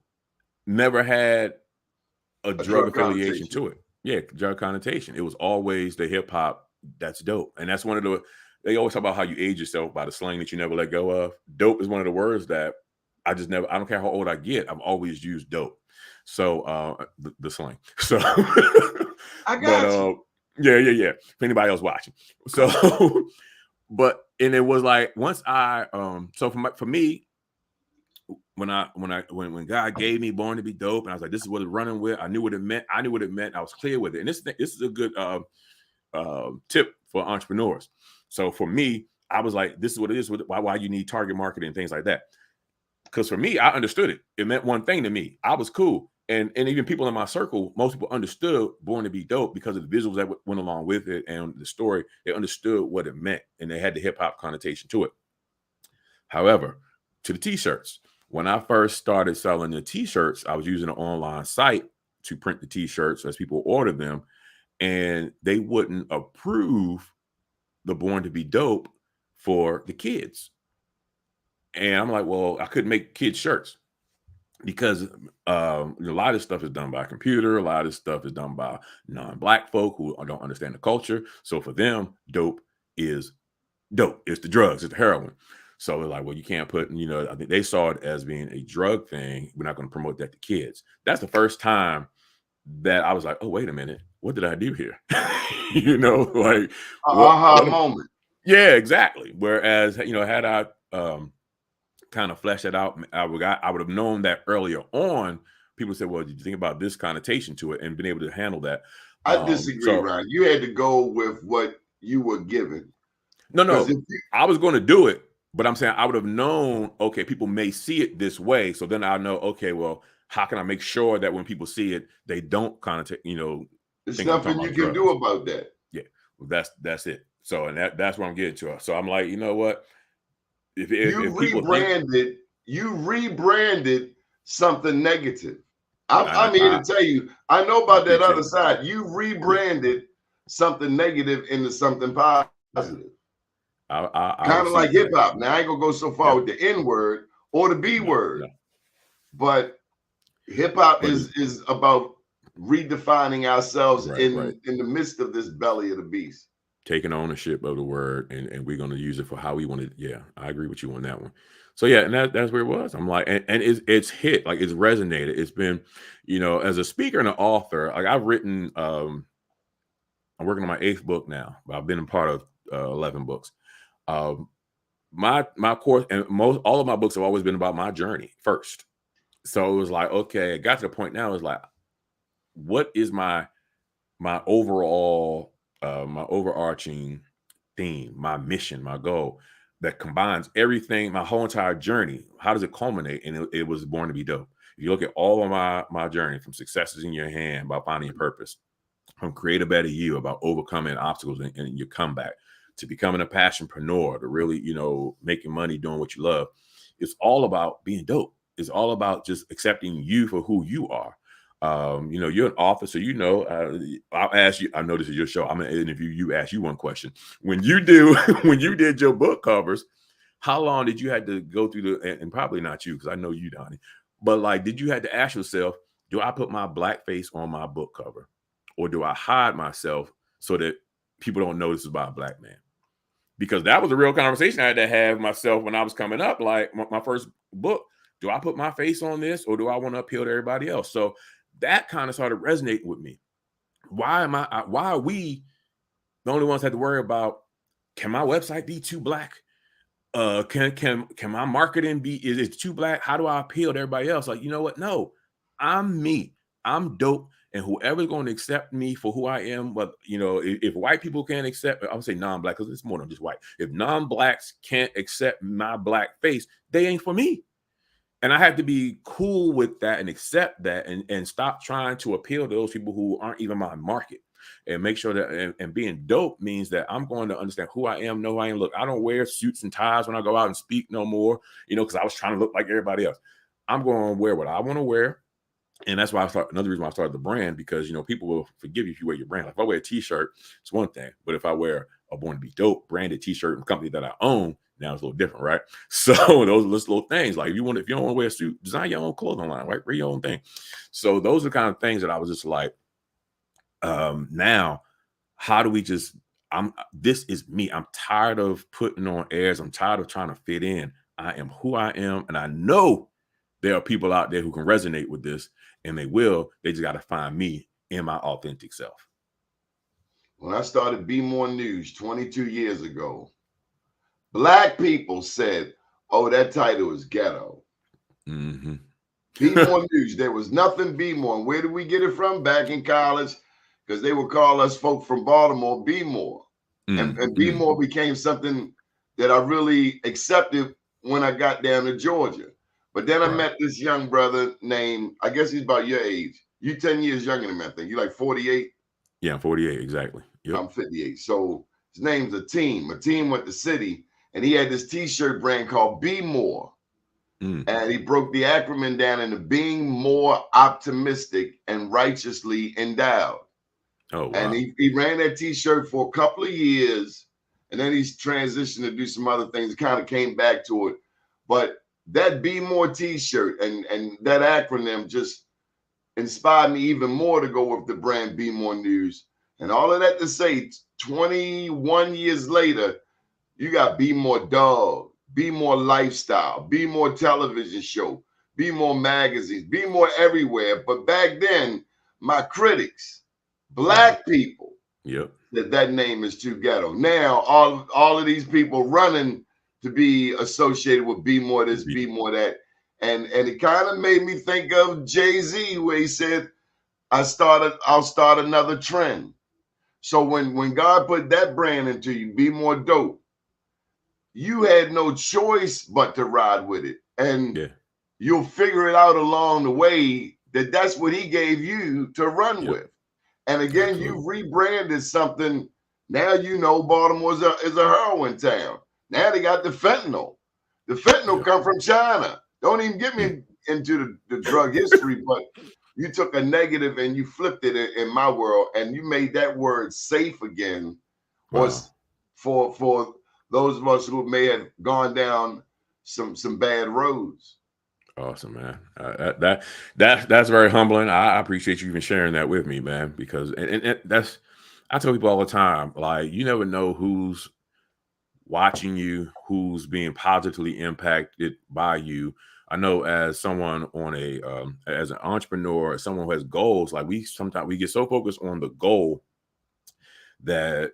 never had a drug affiliation to it. Yeah, drug connotation. It was always the hip hop. That's dope, and that's one of the. They always talk about how you age yourself by the slang that you never let go of. Dope is one of the words that I don't care how old I get, I've always used dope. So the slang. So I got you. Yeah. If anybody else watching. So and it was like once I so for me, when God gave me Born to Be Dope, and I was like, this is what it's running with. I knew what it meant. I was clear with it. And this is a good tip for entrepreneurs. So for me, I was like, this is what it is. Why you need target marketing and things like that. Because for me, I understood it. It meant one thing to me. I was cool. And even people in my circle, most people understood Born to Be Dope because of the visuals that went along with it and the story. They understood what it meant, and they had the hip hop connotation to it. However, to the t-shirts, when I first started selling the t-shirts, I was using an online site to print the t-shirts as people ordered them, and they wouldn't approve the Born to Be Dope for the kids. And I'm like, well, I couldn't make kids shirts because a lot of stuff is done by a computer. A lot of stuff is done by non-Black folk who don't understand the culture. So for them, dope is dope. It's the drugs, it's the heroin. So they're like, well, you can't put, I think they saw it as being a drug thing. We're not going to promote that to kids. That's the first time that I was like, oh, wait a minute. What did I do here? Like aha moment. Yeah, exactly. Whereas, had I kind of fleshed it out, I would have known that earlier on. People said, well, did you think about this connotation to it and been able to handle that? I disagree, Ryan. You had to go with what you were given. No. I was going to do it, but I'm saying I would have known, okay, people may see it this way. So then I know, okay, well, how can I make sure that when people see it, they don't connotate, there's nothing you can do about that. Yeah, well, that's it. So, and that's what I'm getting to. So I'm like, you know what? If you rebranded something negative. I'm here to tell you, I know about that other side. You rebranded something negative into something positive. Kind of like hip hop. Now I ain't gonna go so far with the N word or the B word, but hip hop is about redefining ourselves in the midst of this belly of the beast. Taking ownership of the word, and we're going to use it for how we want it. Yeah, I agree with you on that one. So yeah, and that's where it was. I'm like, and it's hit, like it's resonated. It's been, as a speaker and an author, like I've written, I'm working on my 8th book now, but I've been a part of 11 books. My course and all of my books have always been about my journey first. So it was like, okay, it got to the point now. It's like, what is my overall, my overarching theme, my mission, my goal that combines everything, my whole entire journey. How does it culminate? And it was born to be dope. If you look at all of my journey, from successes in your hand, about finding your purpose, from create a better you, about overcoming obstacles and your comeback, to becoming a passionpreneur, to really, making money doing what you love. It's all about being dope. It's all about just accepting you for who you are. You're an author, so I'll ask you. I know this is your show. I'm gonna interview you. Ask you one question. When you did your book covers, how long did you had to go through and probably not you, because I know you, Donnie, but like, did you had to ask yourself, do I put my black face on my book cover, or do I hide myself so that people don't know this is about a black man? Because that was a real conversation I had to have myself when I was coming up. Like my first book, do I put my face on this, or do I want to appeal to everybody else? So that kind of started resonating with me. Why are we the only ones that have to worry about, can my website be too black? Can my marketing is it too black? How do I appeal to everybody else? Like, you know what? No, I'm me. I'm dope. And whoever's going to accept me for who I am, but if white people can't accept, I would say non-black, because it's more than just white. If non-blacks can't accept my black face, they ain't for me. And I had to be cool with that and accept that, and stop trying to appeal to those people who aren't even my market, and make sure that, and being dope means that I'm going to understand who I am, know who I am. Look, I don't wear suits and ties when I go out and speak no more, because I was trying to look like everybody else. I'm going to wear what I want to wear. And that's why another reason why I started the brand, because, people will forgive you if you wear your brand. Like if I wear a t-shirt, it's one thing, but if I wear a Born to Be Dope branded t-shirt from a company that I own, now it's a little different, right? So those little things, like if you don't want to wear a suit, design your own clothing line, right? Wear your own thing. So those are the kind of things that I was just like, now, how do we this is me. I'm tired of putting on airs. I'm tired of trying to fit in. I am who I am. And I know there are people out there who can resonate with this, and they will. They just got to find me in my authentic self. When I started Be More News 22 years ago, Black people said, oh, that title is ghetto. Mm-hmm. Be More News. There was nothing Be More. And where did we get it from? Back in college, because they would call us folk from Baltimore Be More. Mm-hmm. And Be More became something that I really accepted when I got down to Georgia. But then I met this young brother named, I guess he's about your age. You 10 years younger than me, I think. You like 48? Yeah, I'm 48, exactly. Yep. I'm 58. So his name's Ateem. Ateem went to City, and he had this t-shirt brand called Be More. And he broke the acronym down into being more optimistic and righteously endowed. Oh, wow. And he ran that t-shirt for a couple of years, and then he's transitioned to do some other things. Kind of came back to it. But that Be More t-shirt and that acronym just inspired me even more to go with the brand Be More News. And all of that to say, 21 years later, you got Be More Dog, Be More Lifestyle, Be More television show, Be More magazines, Be More everywhere. But back then, my critics, Black people, said that name is too ghetto. Now, all of these people running to be associated with Be More this, Be More that. And it kind of made me think of Jay-Z, where he said, I'll start another trend. So when God put that brand into you, Be More Dope, you had no choice but to ride with it. And you'll figure it out along the way that that's what he gave you to run with. And again, you rebranded something. Now Baltimore is a heroin town. Now they got the fentanyl. The fentanyl come from China. Don't even get me into the drug history, but you took a negative and you flipped it in my world, and you made that word safe again. Wow. For those of us who may have gone down some bad roads. Awesome, man. That's very humbling. I appreciate you even sharing that with me, man, because and that's, I tell people all the time, like, you never know who's watching you, who's being positively impacted by you. I know as someone on as an entrepreneur, as someone who has goals, like sometimes we get so focused on the goal that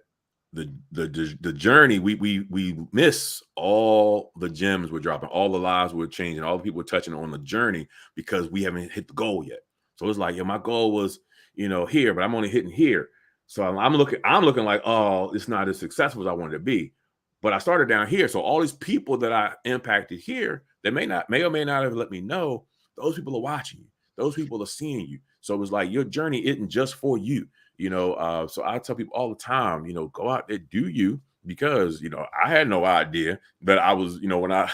the journey, we miss all the gems we're dropping, all the lives we're changing, all the people we're touching on the journey, because we haven't hit the goal yet. So it's like, my goal was, here, but I'm only hitting here. So I'm looking like, oh, it's not as successful as I wanted to be. But I started down here. So all these people that I impacted here, they may or may not have let me know, those people are watching you. Those people are seeing you. So it was like your journey isn't just for you, So I tell people all the time, go out there, do you, because, I had no idea that I was, when I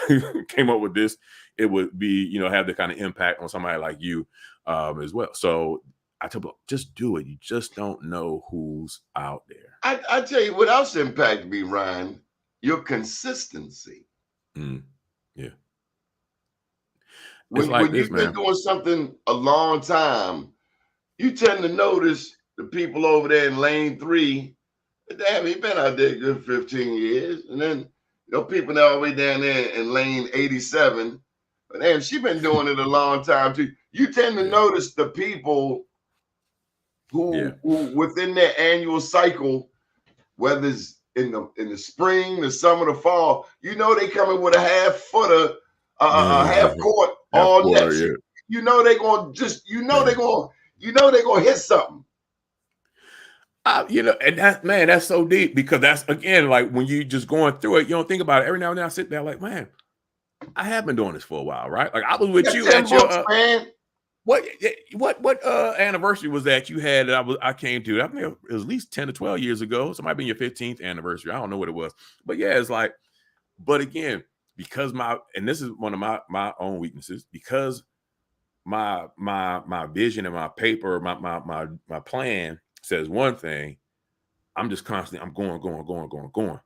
came up with this, it would be, have the kind of impact on somebody like you as well. So I tell people, just do it. You just don't know who's out there. I tell you what else impacted me, Ryan, your consistency. Yeah. When you've been doing something a long time, you tend to notice the people over there in lane 3. Damn, he been out there a good 15 years. And then, people that all the way down there in lane 87. But damn, she been doing it a long time too. You tend to notice the people who within their annual cycle, whether it's in the spring, the summer, the fall, they coming with a half footer, a half court all net. Yeah. They're gonna they're gonna hit something. And that's so deep, because that's, again, like when you just going through it, you don't think about it. Every now and then I sit there like, man, I have been doing this for a while, right? Like I was with you at your man. What anniversary was that you had that I came to? I think it was at least 10 to 12 years ago. So it might be your 15th anniversary. I don't know what it was. But yeah, it's like, but again, because and this is one of my own weaknesses, because my vision and my paper, my plan says one thing, I'm just constantly, I'm going.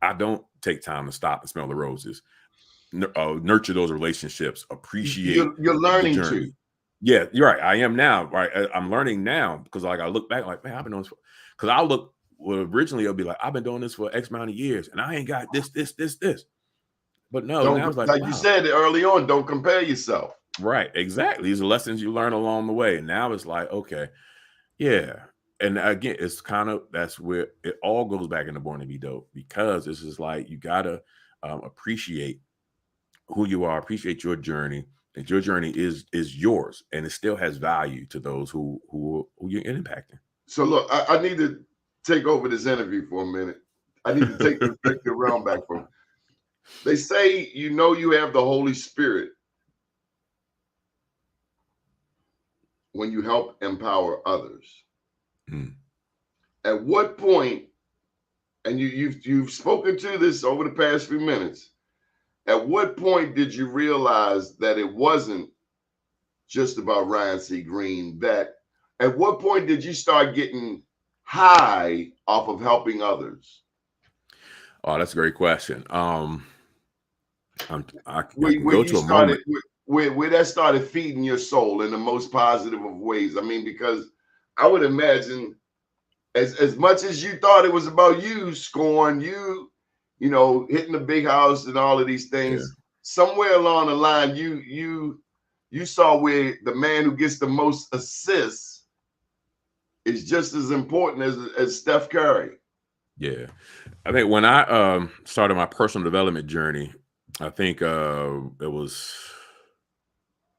I don't take time to stop and smell the roses, nurture those relationships, appreciate you're learning the journey. to. Yeah, you're right. I am now, right? I'm learning now, because like I look back like, man, I've been doing this because originally it'll be like, I've been doing this for X amount of years and I ain't got this. But no, now it's like wow. You said early on, don't compare yourself. Right, exactly. These are lessons you learn along the way. And now it's like, okay, yeah. And again, that's where it all goes back into Born to Be Dope, because this is like, you gotta appreciate who you are, appreciate your journey. And your journey is yours, and it still has value to those who you're impacting. So look, I need to take over this interview for a minute. I need to take the realm back from. They say you have the Holy Spirit when you help empower others. At what point, and you've spoken to this over the past few minutes, at what point did you realize that it wasn't just about Ryan C. Greene? That at what point did you start getting high off of helping others? Oh, that's a great question. I can go to a moment where that started feeding your soul in the most positive of ways. I mean, because I would imagine as much as you thought it was about you scoring, hitting the big house and all of these things, somewhere along the line, you saw where the man who gets the most assists is just as important as Steph Curry. Yeah. I think when I started my personal development journey, I think it was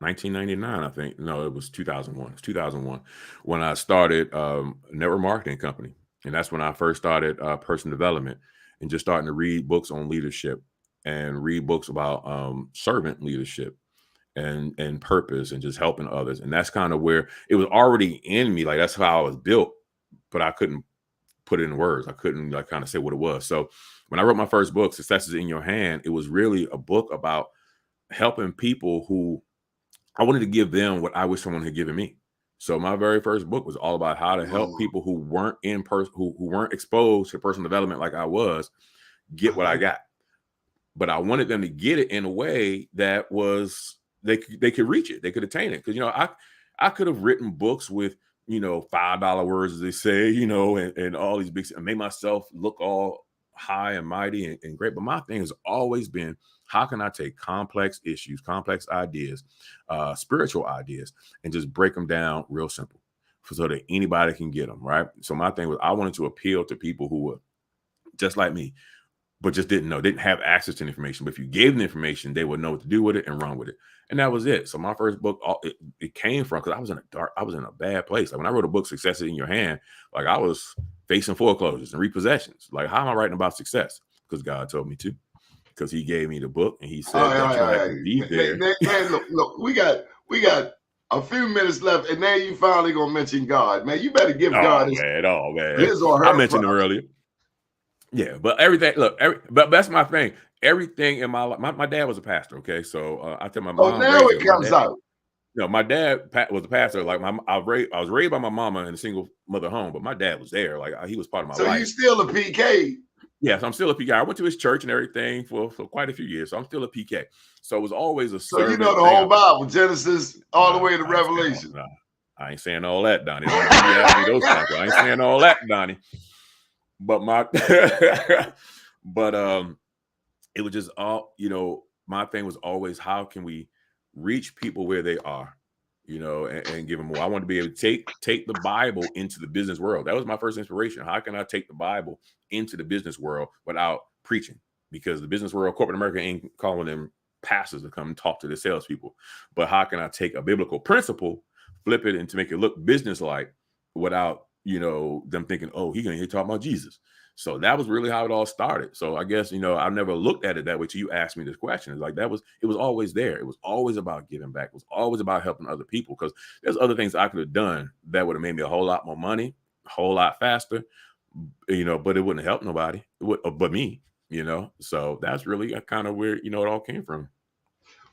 1999, I think. No, it was 2001. It's 2001 when I started a network marketing company. And that's when I first started personal development and just starting to read books on leadership and read books about servant leadership and purpose and just helping others. And that's kind of where it was already in me. Like, that's how I was built, but I couldn't put it in words. I couldn't kind of say what it was. So when I wrote my first book, Success is in Your Hand, it was really a book about helping people who I wanted to give them what I wish someone had given me. So my very first book was all about how to help people who weren't who weren't exposed to personal development like I was, get what I got. But I wanted them to get it in a way that was they could reach it, they could attain it. Because I could have written books with $5 words, as they say, and all these big, and made myself look all high and mighty and great. But my thing has always been, how can I take complex issues, complex ideas, spiritual ideas, and just break them down real simple so that anybody can get them, right? So my thing was, I wanted to appeal to people who were just like me, but just didn't have access to the information. But if you gave them the information, they would know what to do with it and run with it. And that was it. So my first book, it came from, because I was in a bad place. Like when I wrote a book, Success is in Your Hand, like I was facing foreclosures and repossessions. Like, how am I writing about success? Because God told me to. Because He gave me the book and He said that you don't have to be there. Man, look, we got a few minutes left, and now you finally gonna mention God, man. You better give God his or her. I mentioned him earlier. Yeah, but everything. Look, but that's my thing. Everything in my life. My dad was a pastor. Okay, so I tell my mom. Oh, now it comes out. No, my dad was a pastor. Like I was raised by my mama in a single mother home, but my dad was there. Like he was part of my life. So you still a PK? Yes, I'm still a PK. I went to his church and everything for quite a few years, so I'm still a PK. So it was always a. So you know the whole Bible, Genesis all the way to Revelation. I ain't saying all that, Donnie. Don't ask me those types. I ain't saying all that, Donnie. But it was just all, my thing was always, how can we reach people where they are, and give them more. I wanted to be able to take the Bible into the business world. That was my first inspiration. How can I take the Bible into the business world without preaching? Because the business world, corporate America, ain't calling them pastors to come and talk to the salespeople. But how can I take a biblical principle, flip it, and to make it look business-like without, them thinking, oh, he's going to talk about Jesus. So that was really how it all started. So I guess, I never looked at it that way till you asked me this question. It's like it was always there. It was always about giving back. It was always about helping other people, because there's other things I could have done that would have made me a whole lot more money, a whole lot faster, but it wouldn't help nobody but me, So that's really kind of where, it all came from.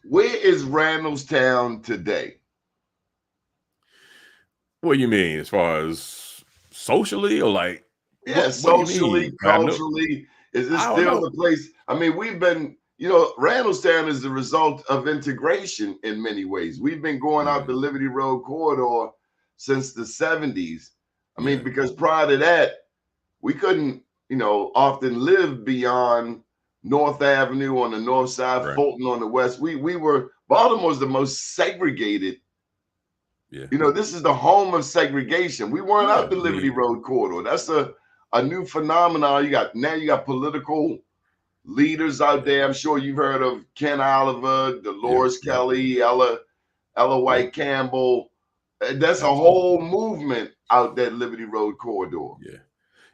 Where is Randallstown today? What do you mean, as far as socially, or like? Yeah, socially, culturally, is this still the place? I mean, we've been, Randallstown is the result of integration in many ways. We've been going out the Liberty Road corridor since the 70s. I mean, because prior to that, we couldn't, often live beyond North Avenue on the north side, Fulton on the west. Baltimore's the most segregated. Yeah. This is the home of segregation. We weren't out the Liberty Road corridor. That's a new phenomenon. You got political leaders out there. I'm sure you've heard of Ken Oliver, Dolores Kelly, Ella White Campbell. That's a whole movement out that Liberty Road corridor.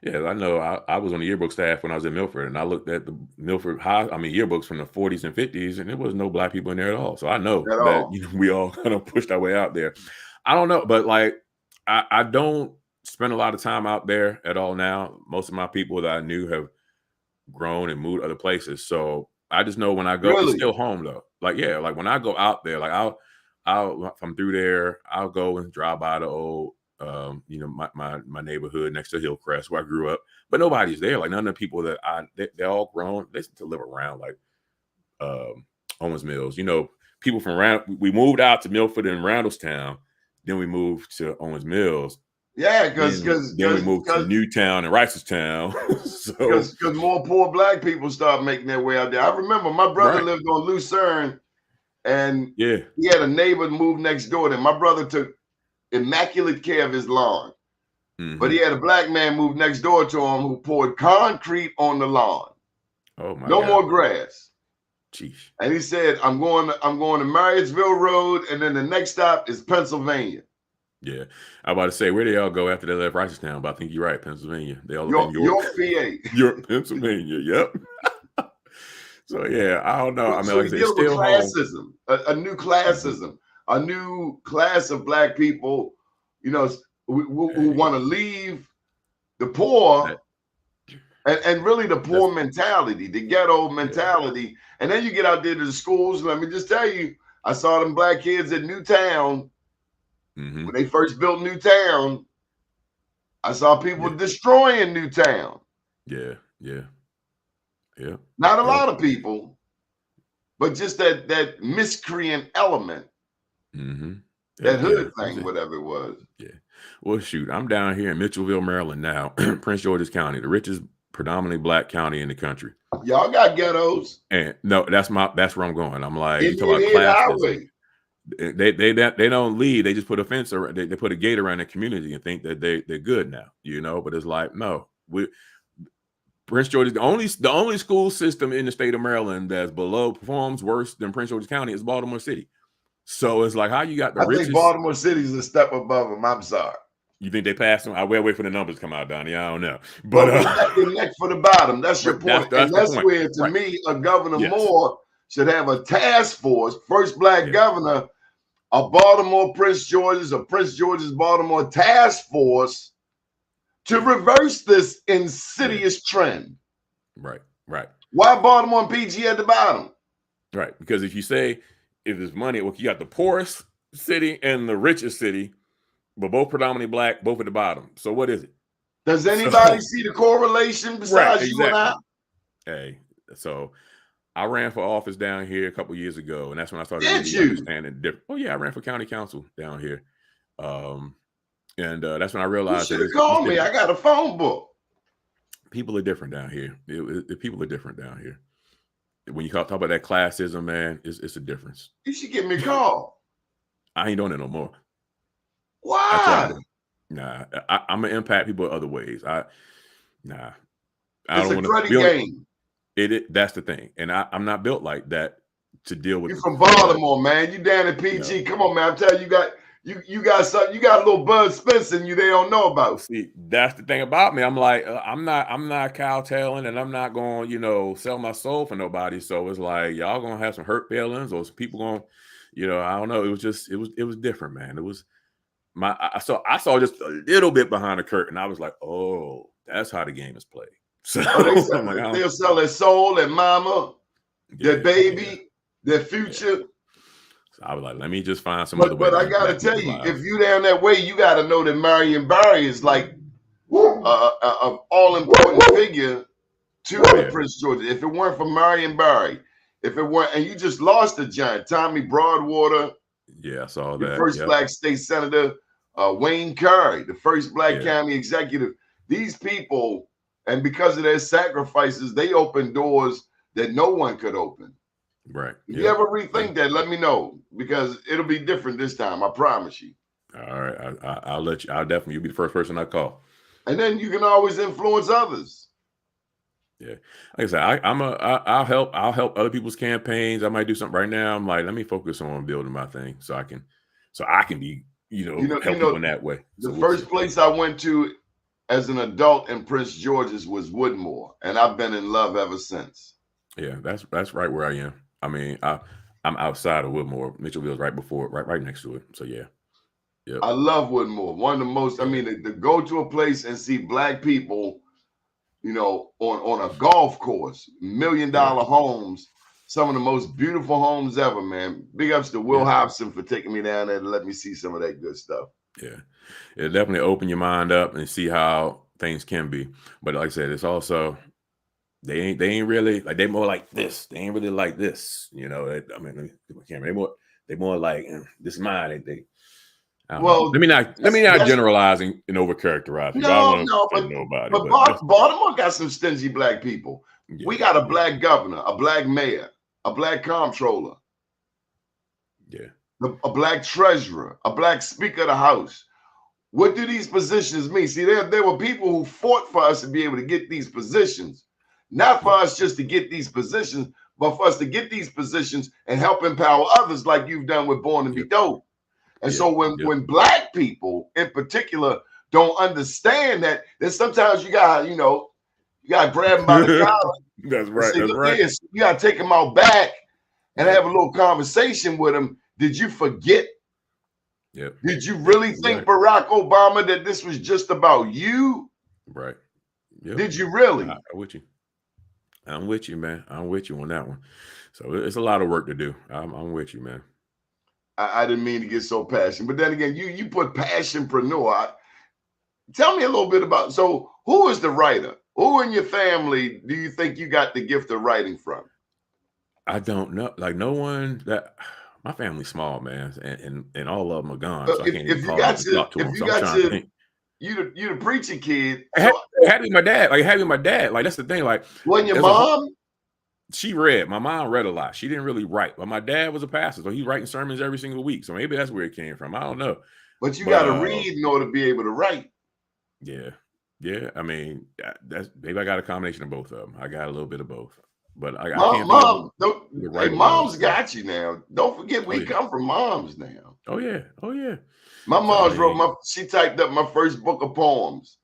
Yeah, I know. I was on the yearbook staff when I was in Milford, and I looked at the Milford yearbooks from the 40s and 50s, and there was no Black people in there at all. So I know that we all kind of pushed our way out there. I don't know, but like I don't spend a lot of time out there at all now. Most of my people that I knew have grown and moved other places. So I just know when I go, it's still home though. Like, like when I go out there, like I'll if I'm through there, I'll go and drive by the old, my neighborhood next to Hillcrest where I grew up, but nobody's there. Like none of the people that they're all grown. They still live around like Owens Mills. People from we moved out to Milford and Randallstown. Then we moved to Owens Mills. Yeah, because then we moved to Newtown and Ricerstown. Because more poor Black people started making their way out there. I remember my brother lived on Lucerne, and he had a neighbor move next door to him. My brother took immaculate care of his lawn, but he had a Black man move next door to him who poured concrete on the lawn. Oh my! No more grass. Jeez. And he said, "I'm going to Marriottsville Road, and then the next stop is Pennsylvania." Yeah, I'm about to say, where they all go after they left Ricerstown? But I think you're right, Pennsylvania. They all live in York, PA, York, Pennsylvania. Yep. So yeah, I don't know. I mean, like I say, still classism, a new classism, a new class of Black people, who want to leave the poor. And really the poor mentality, the ghetto mentality. And then you get out there to the schools. Let me just tell you, I saw them Black kids at Newtown. When they first built Newtown, I saw people destroying Newtown. Yeah. Not a lot of people, but just that miscreant element. That hood thing, whatever it was. Yeah. Well, shoot, I'm down here in Mitchellville, Maryland now, Prince George's County, the richest predominantly Black county in the country. Y'all got ghettos. And no, that's where I'm going. I'm like, you talk about classism. They don't leave. They just put a fence around. They put a gate around the community and think that they're good now, But it's like, no, Prince George's the only school system in the state of Maryland that's performs worse than Prince George's County is Baltimore City. So it's like how you got the I richest. think Baltimore City's a step above them. I'm sorry. You think they passed them? I will wait for the numbers to come out, Donnie. I don't know. But the neck for the bottom. That's your point. That's and that's the point. where, to me, a Governor Moore should have a task force, first black governor, a Baltimore Prince George's, or Prince George's Baltimore task force to reverse this insidious trend. Right. Why Baltimore and PG at the bottom? Right. Because if you say, if there's money, well, you got the poorest city and the richest city, but both predominantly black, both at the bottom. So what is it? Does anybody see the correlation besides you and I? Hey, so I ran for office down here a couple years ago, and that's when I started really understanding different. Oh yeah, I ran for county council down here, and that's when I realized you should have called me. I got a phone book. People are different down here. People are different down here. When you talk about that classism, man, it's a difference. You should give me a call. I ain't doing it no more. Why? Nah, I'm gonna impact people other ways. I don't want to credit game. That's the thing, and I'm not built like that to deal with. You from Baltimore, man. You down in PG. Come on, man. I'm telling you, you got something. You got a little Bud Spencer in you they don't know about. See, that's the thing about me. I'm like, I'm not cowtailing, and I'm not going, sell my soul for nobody. So it's like y'all gonna have some hurt feelings, or some people gonna, I don't know. It was different, man. It was. I saw just a little bit behind the curtain. I was like, oh, that's how the game is played. So they'll sell their soul, their mama, their baby, their future. So I was like, let me just find some other way. But I gotta tell you, if you down that way, you gotta know that Marion Barry is like an all important figure to the Prince George. If it weren't for Marion Barry, and you just lost a giant, Tommy Broadwater. Yeah, I saw that. The first black state senator. Wayne Curry, the first black county executive. These people, and because of their sacrifices, they opened doors that no one could open. Right. If you ever rethink that, let me know, because it'll be different this time. I promise you. All right. I'll let you. You'll be the first person I call. And then you can always influence others. Yeah. Like I said, I'll help other people's campaigns. I might do something right now. I'm like, let me focus on building my thing so I can be, help people in that way. The first place I went to as an adult in Prince George's was Woodmore, and I've been in love ever since. Yeah, that's right where I am. I mean, I'm outside of Woodmore. Mitchellville's right before, right next to it. So yeah. I love Woodmore. One of the most. I mean, to go to a place and see black people, on a golf course, $1 million homes. Some of the most beautiful homes ever, man. Big ups to Will Hobson for taking me down there to let me see some of that good stuff. Yeah. It definitely open your mind up and see how things can be. But like I said, it's also they ain't really like, they more like this. They ain't really like this. I mean, let me get my camera. They more like this is mine. Let me not generalize and overcharacterize. No, but Baltimore got some stingy black people. Yeah, we got a black governor, a black mayor, a black comptroller, a black treasurer, a black speaker of the house. What do these positions mean? See, there were people who fought for us to be able to get these positions, not for us just to get these positions, but for us to get these positions and help empower others, like you've done with Born to Be Dope. And so when black people in particular don't understand that, then sometimes you gotta grab them by the collar. That's right. Say, you gotta take them out back and have a little conversation with them. Did you forget? Yep. Did you really think, Barack Obama, that this was just about you? Right. Yep. Did you really? I'm with you. I'm with you, man. I'm with you on that one. So it's a lot of work to do. I'm with you, man. I didn't mean to get so passionate, but then again, you put passionpreneur. Tell me a little bit about. So, who is the writer? Who in your family do you think you got the gift of writing from? I don't know. Like no one that my family's small, man, and all of them are gone. So I can't even talk to them. You the preacher kid. It had to be my dad. Like it had to be my dad. Like that's the thing. Like wasn't your mom? She read. My mom read a lot. She didn't really write, but my dad was a pastor, so he's writing sermons every single week. So maybe that's where it came from. I don't know. But you got to read in order to be able to write. Yeah. Yeah, I mean, that's maybe I got a combination of both of them. I got a little bit of both, but I Mom, can't think of mom, don't, what the hey, right it was. mom's got you now. Don't forget Oh we yeah, come from moms now. oh yeah, oh yeah. My So I mom's wrote mean, she typed up my first book of poems.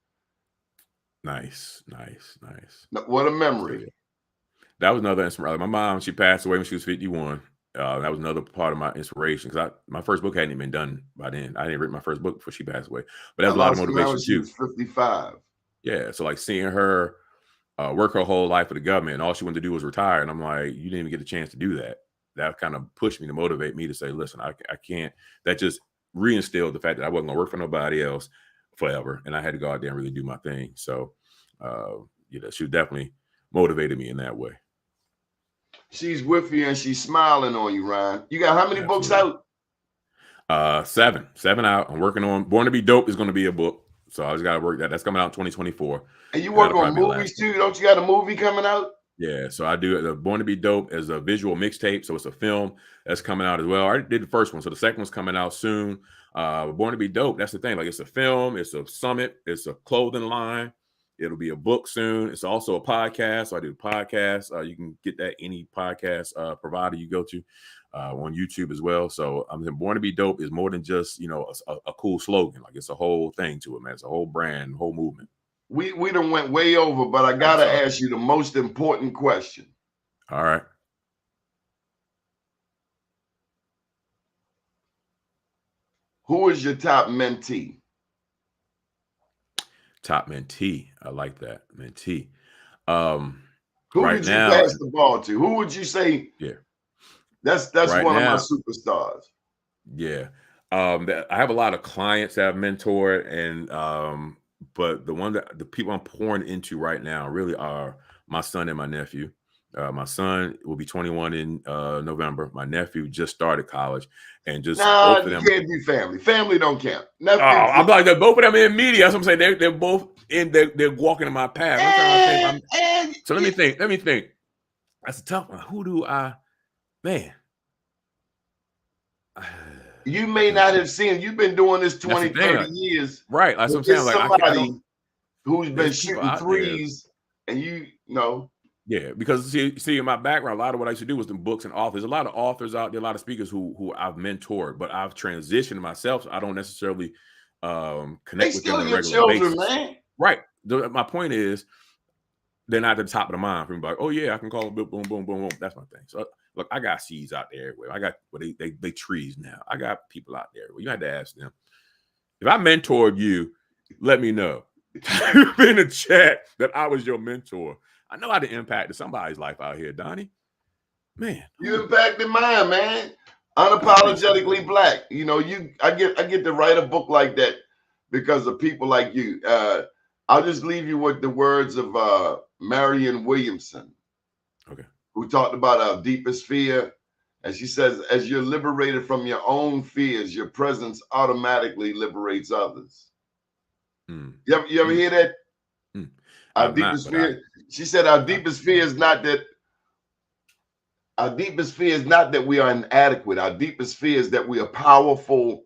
nice, nice, nice. What a So memory. yeah, that was another inspiration. My mom, she passed away when she was 51. That was another part of my inspiration because my first book hadn't even been done by then. I didn't write my first book before she passed away, but that I was a lot of lost her when motivation she too. was 55. Yeah, so like seeing her work her whole life for the government, and all she wanted to do was retire, and I'm like, you didn't even get a chance to do that. That kind of pushed me to motivate me to say, listen, I can't. That just reinstilled the fact that I wasn't gonna work for nobody else forever, and I had to go out there and really do my thing. So, she definitely motivated me in that way. She's with you and she's smiling on you, Ryan. You got how many books Absolutely. out? Seven out. I'm working on Born to Be Dope is going to be a book, so I just got to work that. That's coming out in 2024. And you And work that'll on probably be the movies last too? Don't you got a movie coming out? Yeah, so I do the Born to Be Dope as a visual mixtape. So it's a film that's coming out as well. I already did the first one, so the second one's coming out soon. Born to Be Dope, that's the thing. Like, it's a film, it's a summit, it's a clothing line. It'll be a book soon. It's also a podcast. So I do podcasts. You can get that any podcast provider you go to on YouTube as well. So Born to Be Dope is more than just a cool slogan. Like, it's a whole thing to it, man. It's a whole brand, whole movement. We done went way over, but I gotta ask you the most important question. All right. Who is your top mentee? Top mentee. I like that. Mentee. Who right did you now, pass the ball to? Who would you say? Yeah. That's Right one now, of my superstars. Yeah. I have a lot of clients that I've mentored, and but the people I'm pouring into right now really are my son and my nephew. My son will be 21 in November. My nephew just started college, and just Nah, both of you them. can't do family. Family don't count. Oh, I'm like, both of them in media. That's what I'm saying. They're both in. They're walking in my path. I'm trying to think. So let me think. Let me think. That's a tough one. Who do I? Man. You may not have seen. You've been doing this 20, 30 years. Right. That's what I'm saying. Like, somebody who's been there's shooting people out threes, and you know. Yeah, because see, in my background, a lot of what I used to do was the books and authors. A lot of authors out there, a lot of speakers who I've mentored, but I've transitioned myself. So I don't necessarily connect with them on a regular basis. Man. Right. My point is, they're not at the top of the mind for me. Like, oh yeah, I can call it boom, boom, boom, boom. That's my thing. So look, I got seeds out there everywhere. I got they trees now. I got people out there. Well, you had to ask them. If I mentored you, let me know. In the chat that I was your mentor. I know how to impact somebody's life out here, Donnie. Man, you impacted mine, man. Unapologetically black. You know, I get to write a book like that because of people like you. I'll just leave you with the words of Marianne Williamson, okay, who talked about our deepest fear. And she says, as you're liberated from your own fears, your presence automatically liberates others. You ever hear that? Our deepest fear. She said, our deepest fear is not that. Our deepest fear is not that we are inadequate. Our deepest fear is that we are powerful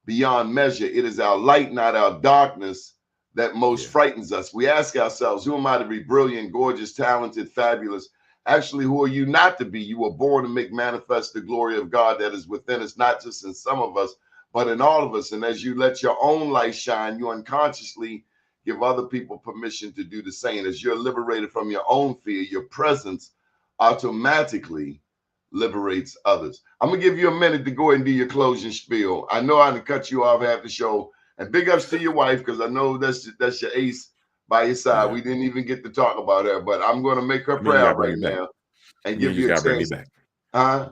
beyond measure. It is our light, not our darkness, that most frightens us. We ask ourselves, who am I to be? Brilliant, gorgeous, talented, fabulous. Actually, who are you not to be? You were born to make manifest the glory of God that is within us, not just in some of us, but in all of us. And as you let your own light shine, you unconsciously give other people permission to do the same. As you're liberated from your own fear, your presence automatically liberates others. I'm gonna give you a minute to go ahead and do your closing spiel. I know I done cut you off half the show, and big ups to your wife, because I know that's your ace by your side. Yeah. We didn't even get to talk about her, but I'm gonna make her proud right now and give you a chance. Huh?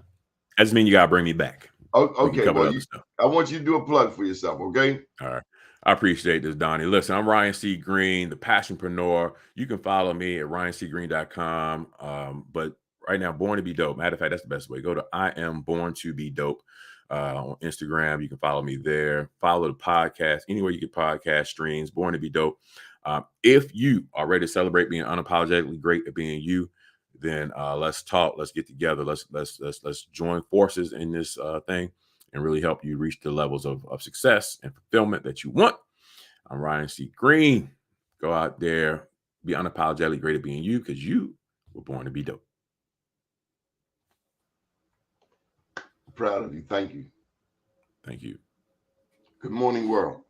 That just mean you gotta bring me back. Okay, well, I want you to do a plug for yourself, okay? All right. I appreciate this, Donnie. Listen, I'm Ryan C. Greene, the Passionpreneur. You can follow me at ryancgreene.com. But right now, Born to Be Dope. Matter of fact, that's the best way. Go to I Am Born to Be Dope on Instagram. You can follow me there. Follow the podcast anywhere you get podcast streams. Born to Be Dope. If you are ready to celebrate being unapologetically great at being you, then let's talk. Let's get together. Let's join forces in this thing and really help you reach the levels of success and fulfillment that you want. I'm Ryan C. Greene. Go out there, be unapologetically great at being you, because you were born to be dope. Proud of you. Thank you. Thank you. Good morning, world.